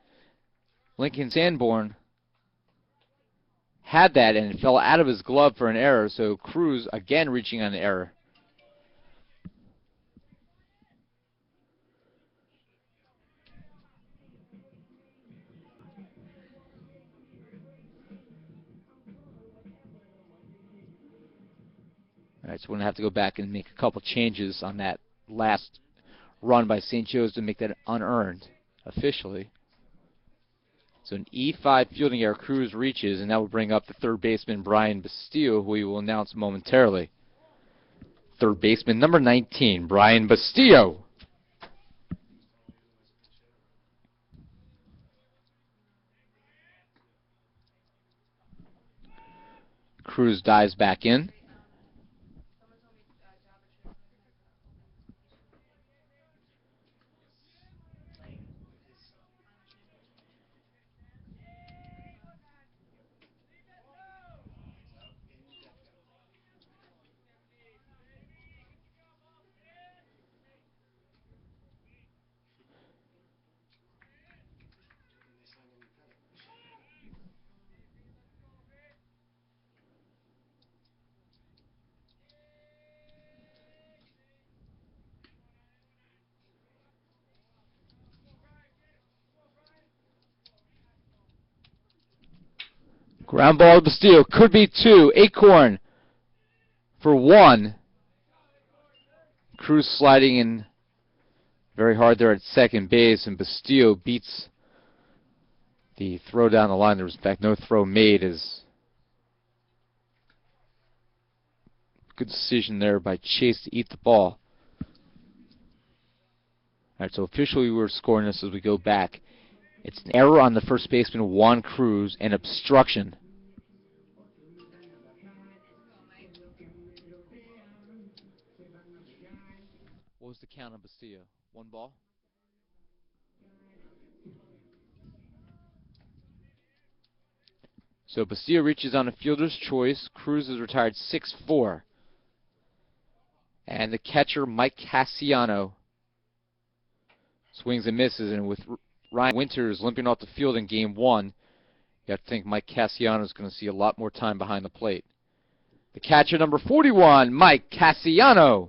Lincoln Sanborn. Had that, and it fell out of his glove for an error, so Cruz again reaching on an error. All right, so we're going to have to go back and make a couple changes on that last run by St. Joe's to make that unearned officially. So an E5 fielding error, Cruz reaches, and that will bring up the third baseman, Brian Bastillo, who we will announce momentarily. Third baseman, number 19, Brian Bastillo. Cruz dives back in. Ground ball to Bastillo. Could be two. Acorn for one. Cruz sliding in very hard there at second base, and Bastillo beats the throw down the line. There was, in fact, no throw made. As good decision there by Chase to eat the ball. All right, so officially we're scoring this as we go back. It's an error on the first baseman, Juan Cruz, and obstruction. What was the count on Bastillo? One ball? So Bastillo reaches on a fielder's choice. Cruz is retired 6-4. And the catcher, Mike Cassiano, swings and misses. And with Ryan Winters limping off the field in game one, you have to think Mike Cassiano is going to see a lot more time behind the plate. The catcher, number 41, Mike Cassiano.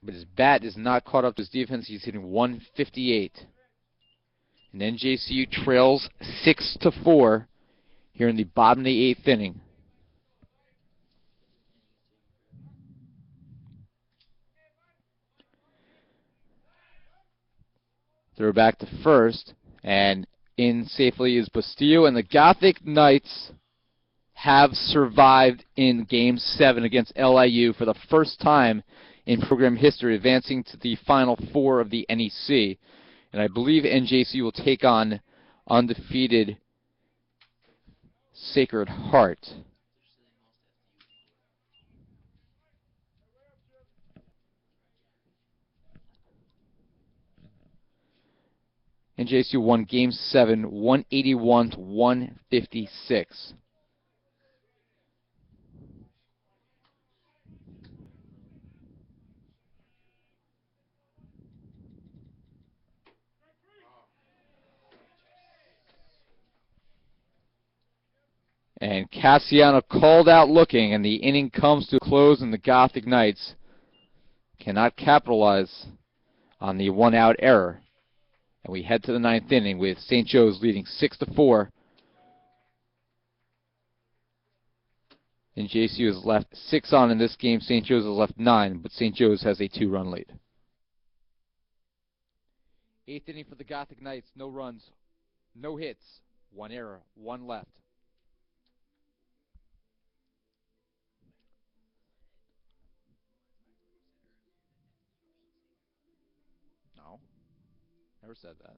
But his bat is not caught up to his defense. He's hitting 158. And NJCU trails 6-4 here in the bottom of the 8th inning. Throw back to first, and in safely is Bastillo, and the Gothic Knights have survived in Game 7 against LIU for the first time in program history, advancing to the Final Four of the NEC. And I believe NJCU will take on undefeated Sacred Heart. NJCU won Game 7, 181-156. And Cassiano called out looking, and the inning comes to a close, and the Gothic Knights cannot capitalize on the one-out error. And we head to the ninth inning with St. Joe's leading 6-4. NJCU has left 6 on in this game. St. Joe's has left 9, but St. Joe's has a 2-run lead. 8th inning for the Gothic Knights. No runs, no hits, 1 error, 1 left. No, never said that.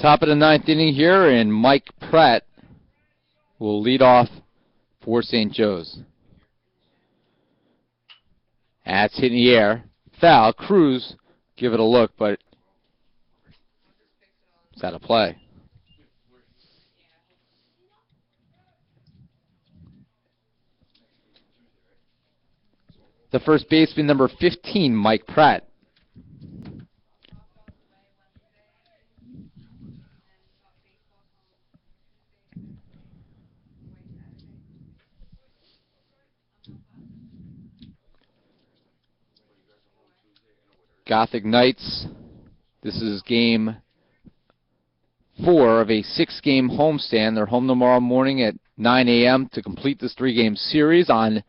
Top of the ninth inning here, and Mike Pratt will lead off for St. Joe's. That's hit in the air. Foul. Cruz give it a look, but it's out of play. The first baseman, number 15, Mike Pratt. Gothic Knights, this is game 4 of a 6-game homestand. They're home tomorrow morning at 9 a.m. to complete this 3-game series. On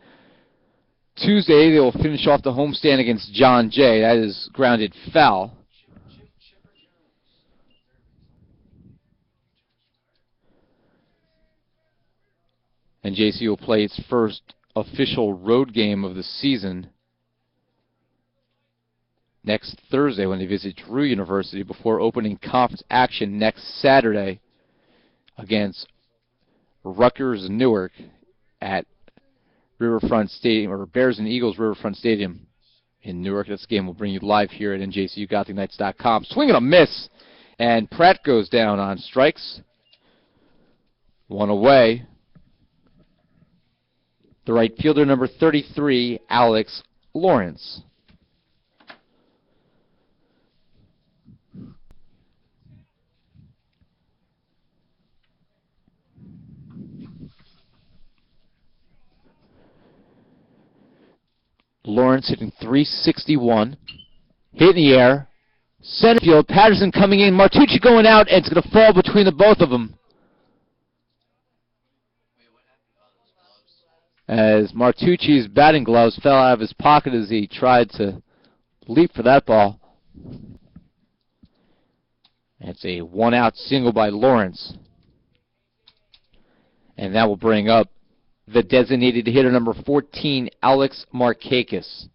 Tuesday, they will finish off the homestand against John Jay. That is grounded foul. And NJCU will play its first official road game of the season next Thursday when they visit Drew University before opening conference action next Saturday against Rutgers Newark at Riverfront Stadium, or Bears and Eagles Riverfront Stadium in Newark. This game will bring you live here at NJCUGothicKnights.com. Swing and a miss, and Pratt goes down on strikes. 1 away. The right fielder, number 33, Alex Lawrence. Lawrence hitting .361. Hit in the air. Center field. Patterson coming in. Martucci going out, and it's going to fall between the both of them. As Martucci's batting gloves fell out of his pocket as he tried to leap for that ball. That's a 1-out single by Lawrence. And that will bring up the designated hitter, number 14, Alex Markakis.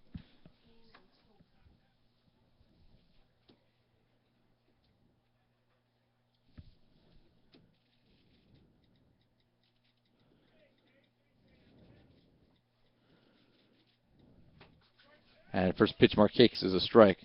And first pitch, Markakis is a strike.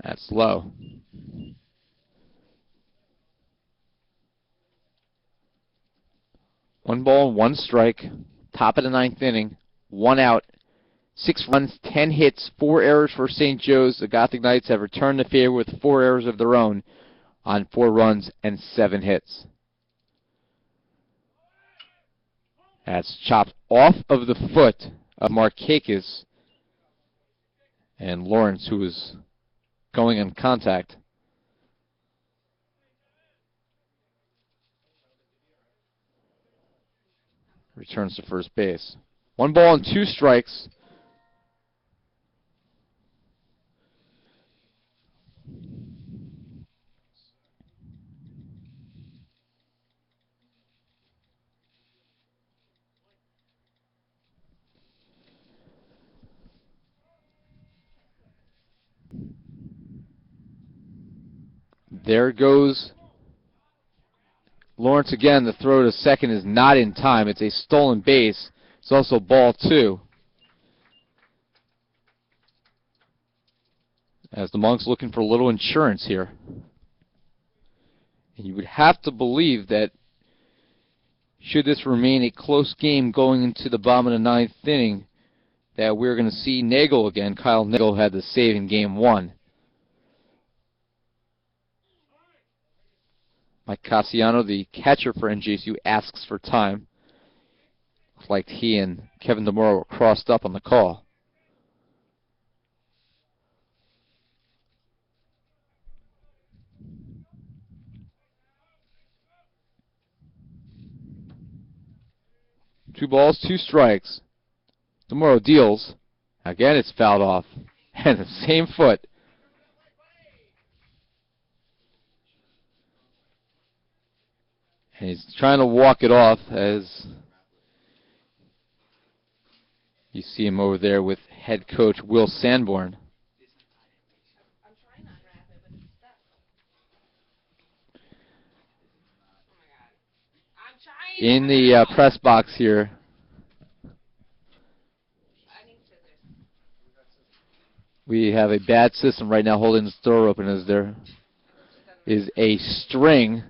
That's low. One ball, one strike. Top of the ninth inning. One out. 6 runs, 10 hits, 4 errors for St. Joe's. The Gothic Knights have returned the favor with 4 errors of their own on 4 runs and 7 hits. That's chopped off of the foot of Markakis. And Lawrence, who was going in contact. Returns to first base. 1 ball and 2 strikes. There goes Lawrence again. The throw to second is not in time. It's a stolen base. It's also ball 2. As the Monks looking for a little insurance here. And you would have to believe that should this remain a close game going into the bottom of the ninth inning, that we're going to see Nagel again. Kyle Nagel had the save in game 1. Mike Cassiano, the catcher for NJCU, asks for time. Looks like he and Kevin DeMoro were crossed up on the call. Two balls, 2 strikes. DeMoro deals. Again, it's fouled off. And the same foot. And he's trying to walk it off as you see him over there with head coach Will Sanborn. In the press box here, we have a bad system right now holding the door open as there is a string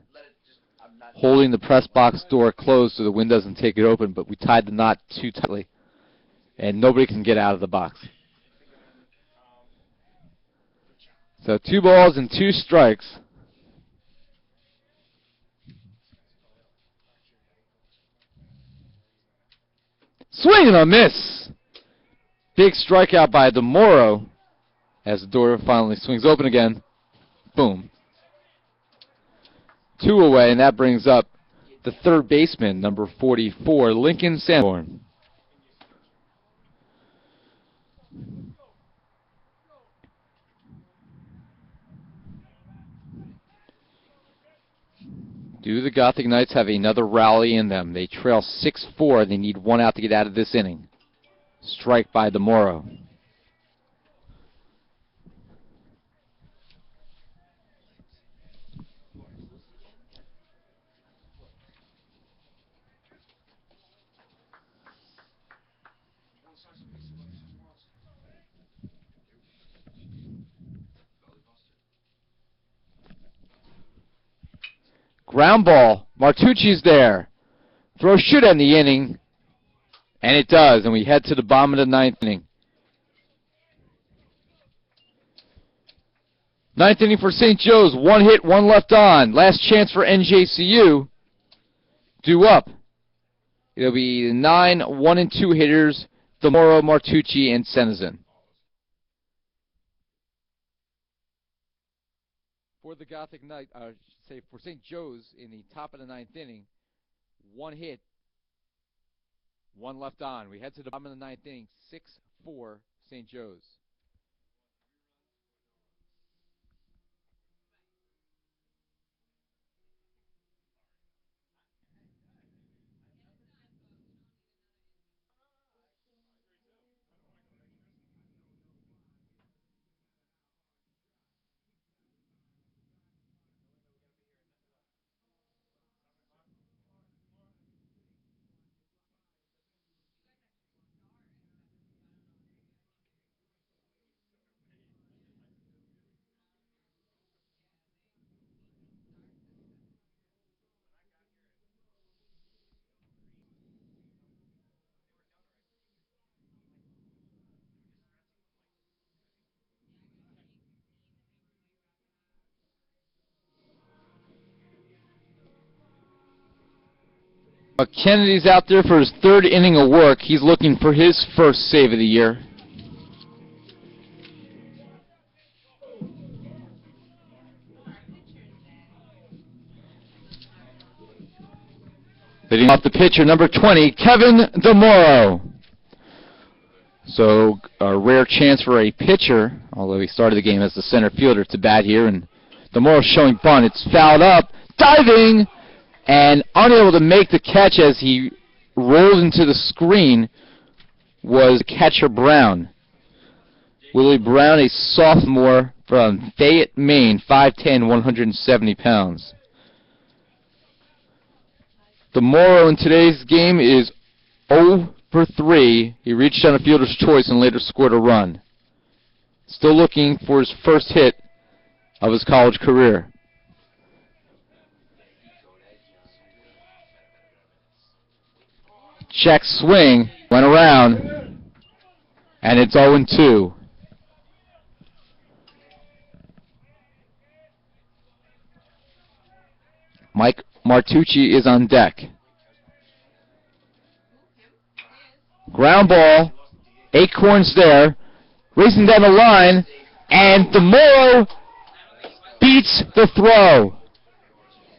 holding the press box door closed so the wind doesn't take it open, but we tied the knot too tightly and nobody can get out of the box. So 2 balls and 2 strikes. Swing and a miss. Big strikeout by DeMoro as the door finally swings open again. Boom. 2 away, and that brings up the third baseman, number 44, Lincoln Sanborn. Do the Gothic Knights have another rally in them? They trail 6-4. They need 1 out to get out of this inning. Strike by DeMoro. Ground ball. Martucci's there. Throw should end the inning. And it does. And we head to the bottom of the ninth inning. Ninth inning for St. Joe's. 1 hit, 1 left on. Last chance for NJCU. Due up. It'll be 9 1 and 2 hitters. DeMoro, Martucci, and Senizin. For the Gothic Knight, say for St. Joe's in the top of the ninth inning, 1 hit, 1 left on. We head to the bottom of the ninth inning, 6-4 St. Joe's. Kennedy's out there for his third inning of work. He's looking for his first save of the year. Leading off the pitcher, number 20, Kevin DeMoro. So a rare chance for a pitcher, although he started the game as the center fielder to bat here, and DeMoro showing bunt. It's fouled up, diving, and unable to make the catch as he rolled into the screen was catcher Brown. Willie Brown, a sophomore from Fayette, Maine, 5'10", 170 pounds. DeMoro in today's game is 0 for 3. He reached on a fielder's choice and later scored a run. Still looking for his first hit of his college career. Check swing, went around, and it's 0-2. Mike Martucci is on deck. Ground ball, Acorns there, racing down the line, and DeMoro beats the throw.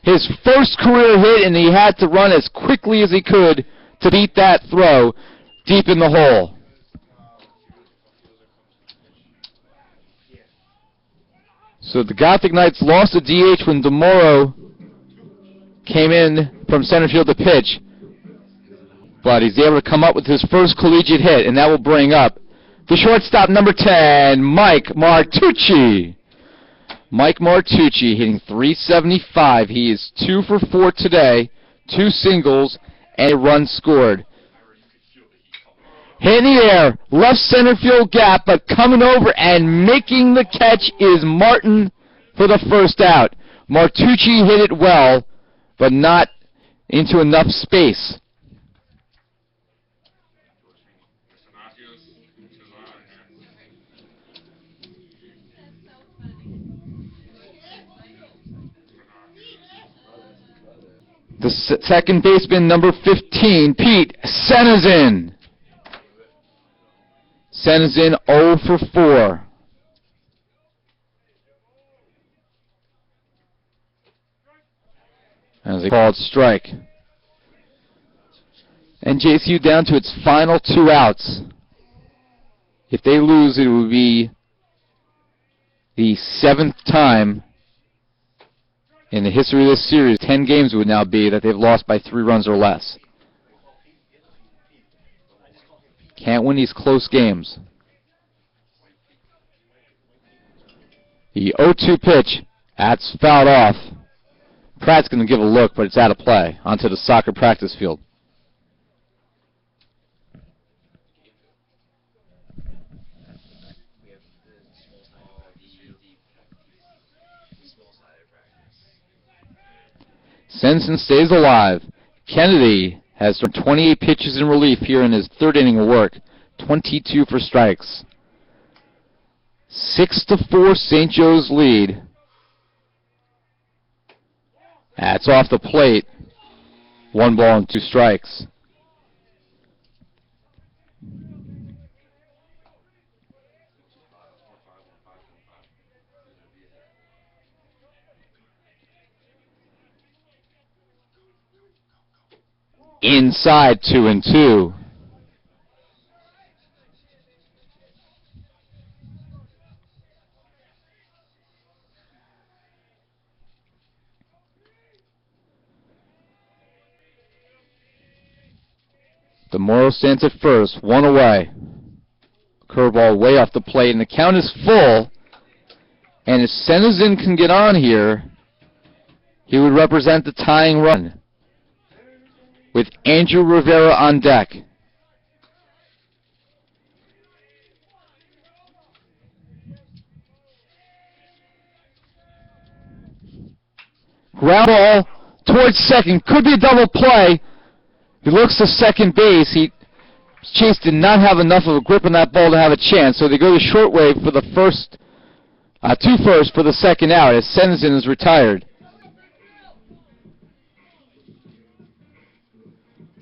His first career hit, and he had to run as quickly as he could to beat that throw deep in the hole. So the Gothic Knights lost a DH when DeMoro came in from center field to pitch, but he's able to come up with his first collegiate hit, and that will bring up the shortstop, number 10, Mike Martucci. Mike Martucci hitting .375. He is 2 for 4 today, 2 singles, and a run scored. Hit in the air, left center field gap, but coming over and making the catch is Martin for the first out. Martucci hit it well, but not into enough space. The second baseman, number 15, Pete Senazin. Senazin 0 for 4. As a called strike. NJCU down to its final 2 outs. If they lose, it will be the 7th time in the history of this series. 10 games would now be that they've lost by 3 runs or less. Can't win these close games. The 0-2 pitch. That's fouled off. Pratt's going to give a look, but it's out of play. Onto the soccer practice field. Sensen stays alive. Kennedy has thrown 28 pitches in relief here in his 3rd inning of work. 22 for strikes. 6-4 St. Joe's lead. That's off the plate. 1 ball and 2 strikes. Inside 2-2. DeMoro stands at first, 1 away. Curveball way off the plate, and the count is full. And if Senazin can get on here, he would represent the tying run, with Andrew Rivera on deck. Ground ball towards second. Could be a double play. He looks to second base. Chase did not have enough of a grip on that ball to have a chance, so they go to short wave for the first, 2 first for the second out as Senazin is retired.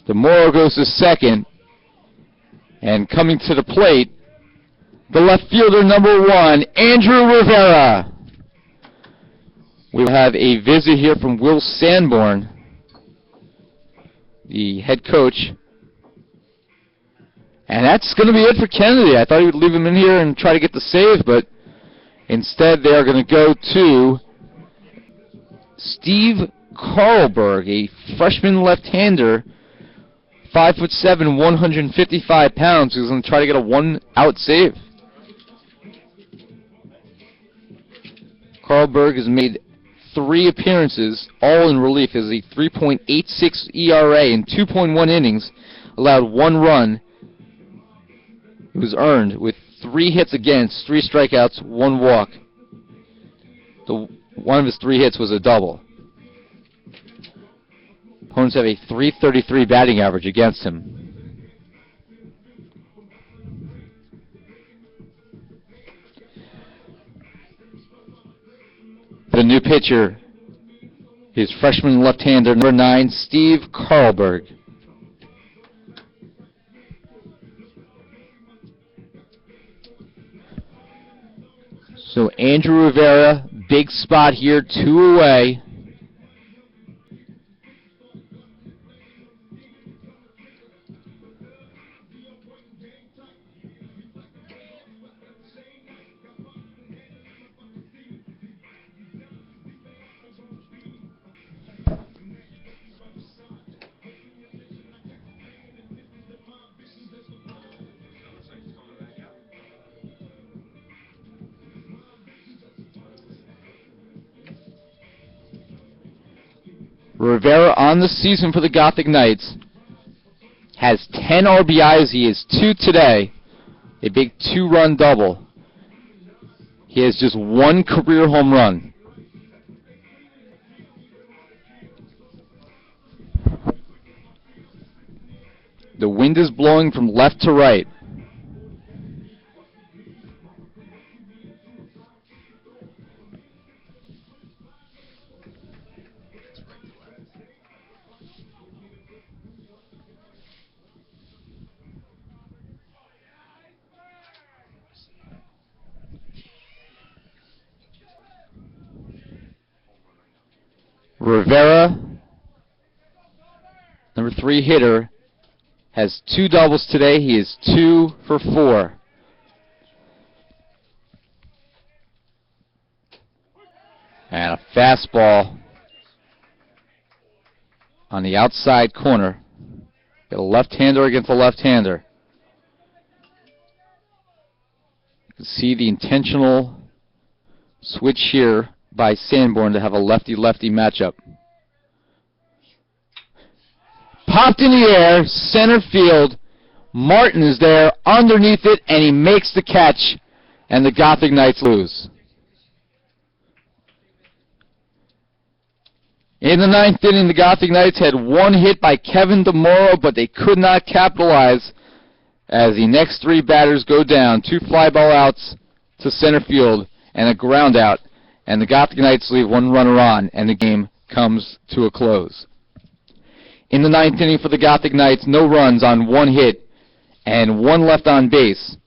DeMoro goes to second. And coming to the plate, the left fielder, number 1, Andrew Rivera. We'll have a visit here from Will Sanborn, the head coach. And that's going to be it for Kennedy. I thought he would leave him in here and try to get the save, but instead they are going to go to Steve Carlberg, a freshman left-hander, 5'7", 155 pounds, who's going to try to get a one-out save. Carlberg has made 3 appearances, all in relief. Has a 3.86 ERA in 2.1 innings, allowed 1 run. It was earned with 3 hits against, 3 strikeouts, 1 walk. One of his 3 hits was a double. Opponents have a .333 batting average against him. The new pitcher is freshman left-hander number 9, Steve Carlberg. So Andrew Rivera, big spot here, 2 away. Rivera on the season for the Gothic Knights has 10 RBIs. He has 2 today, a big 2-run double. He has just 1 career home run. The wind is blowing from left to right. Rivera, number 3 hitter, has 2 doubles today. He is 2 for 4. And a fastball on the outside corner. Got a left-hander against a left-hander. You can see the intentional switch here by Sanborn to have a lefty-lefty matchup. Popped in the air, center field. Martin is there underneath it, and he makes the catch, and the Gothic Knights lose. In the 9th inning, the Gothic Knights had 1 hit by Kevin DeMoro, but they could not capitalize as the next 3 batters go down. 2 fly ball outs to center field and a ground out, and the Gothic Knights leave 1 runner on, and the game comes to a close. In the 9th inning for the Gothic Knights, no runs on 1 hit and 1 left on base.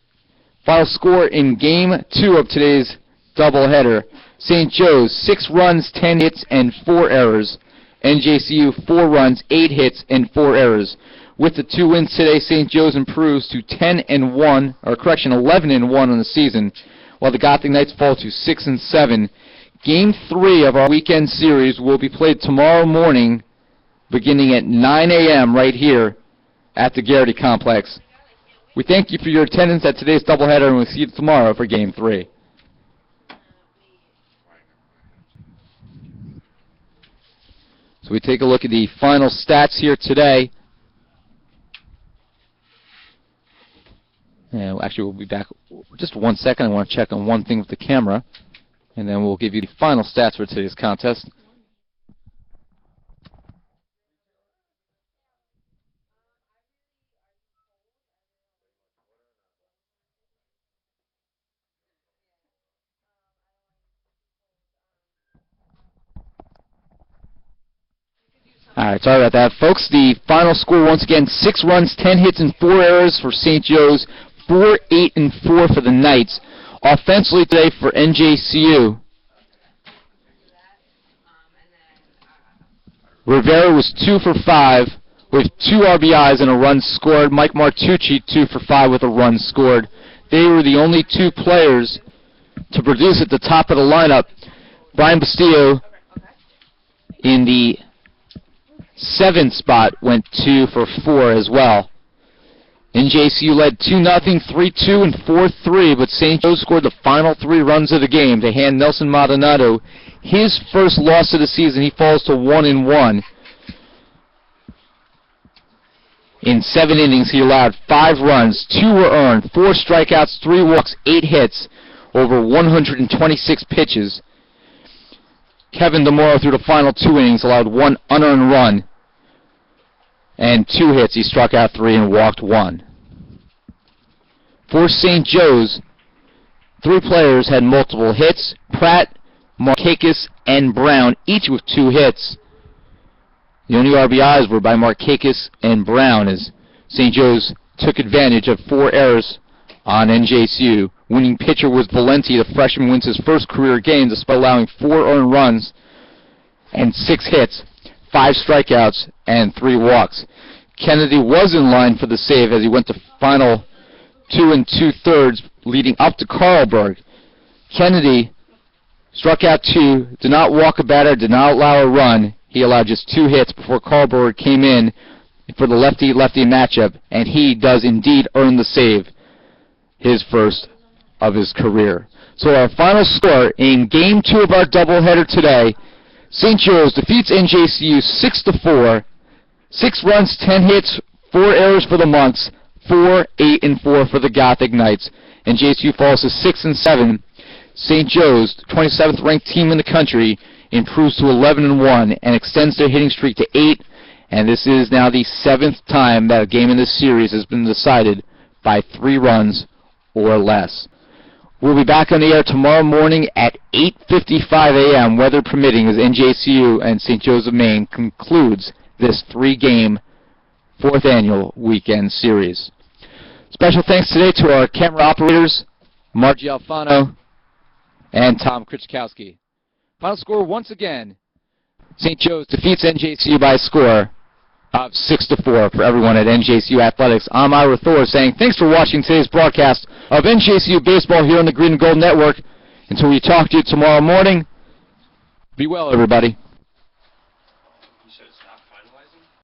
Final score in Game 2 of today's doubleheader. St. Joe's, 6 runs, 10 hits, and 4 errors. NJCU, 4 runs, 8 hits, and 4 errors. With the 2 wins today, St. Joe's improves to 11-1 on the season, while the Gothic Knights fall to 6-7. Game 3 of our weekend series will be played tomorrow morning, beginning at 9 a.m. right here at the Garrity Complex. We thank you for your attendance at today's doubleheader, and we'll see you tomorrow for Game 3. So we take a look at the final stats here today. And actually, we'll be back just 1 second. I want to check on one thing with the camera, and then we'll give you the final stats for today's contest. All right, sorry about that, folks. The final score, once again, 6 runs, 10 hits, and 4 errors for St. Joe's, 4, 8, and 4 for the Knights. Offensively today for NJCU, Rivera was 2 for 5 with 2 RBIs and a run scored. Mike Martucci, 2 for 5 with a run scored. They were the only 2 players to produce at the top of the lineup. Brian Bastillo in the 7th spot went 2 for 4 as well. NJCU led 2-0, 3-2, and 4-3, but St. Joe scored the final 3 runs of the game to hand Nelson Maldonado his first loss of the season. He falls to 1-1. In 7 innings, he allowed 5 runs, 2 were earned, 4 strikeouts, 3 walks, 8 hits, over 126 pitches. Kevin DeMoro, through the final 2 innings, allowed 1 unearned run and 2 hits. He struck out 3 and walked 1. For St. Joe's, 3 players had multiple hits: Pratt, Markakis, and Brown, each with 2 hits. The only RBIs were by Markakis and Brown, as St. Joe's took advantage of 4 errors on NJCU. Winning pitcher was Valenti. The freshman wins his first career game despite allowing 4 earned runs and 6 hits, 5 strikeouts, and 3 walks. Kennedy was in line for the save as he went to final 2 2/3, leading up to Carlberg. Kennedy struck out 2, did not walk a batter, did not allow a run. He allowed just 2 hits before Carlberg came in for the lefty-lefty matchup, and he does indeed earn the save, his first of his career. So our final score in Game 2 of our doubleheader today, St. Joe's defeats NJCU 6-4, 6 runs, 10 hits, 4 errors for the Monks, 4, 8, and 4 for the Gothic Knights. NJCU falls to 6-7. St. Joe's, 27th ranked team in the country, improves to 11-1 and extends their hitting streak to 8. And this is now the 7th time that a game in this series has been decided by 3 runs or less. We'll be back on the air tomorrow morning at 8:55 a.m., weather permitting, as NJCU and St. Joe's of Maine concludes this 3-game 4th annual weekend series. Special thanks today to our camera operators, Margie Alfano and Tom Krichkowski. Final score, once again, St. Joe's defeats NJCU by a score of 6-4 for everyone at NJCU Athletics. I'm Ira Thor saying thanks for watching today's broadcast of NJCU Baseball here on the Green and Gold Network. Until we talk to you tomorrow morning, be well, everybody.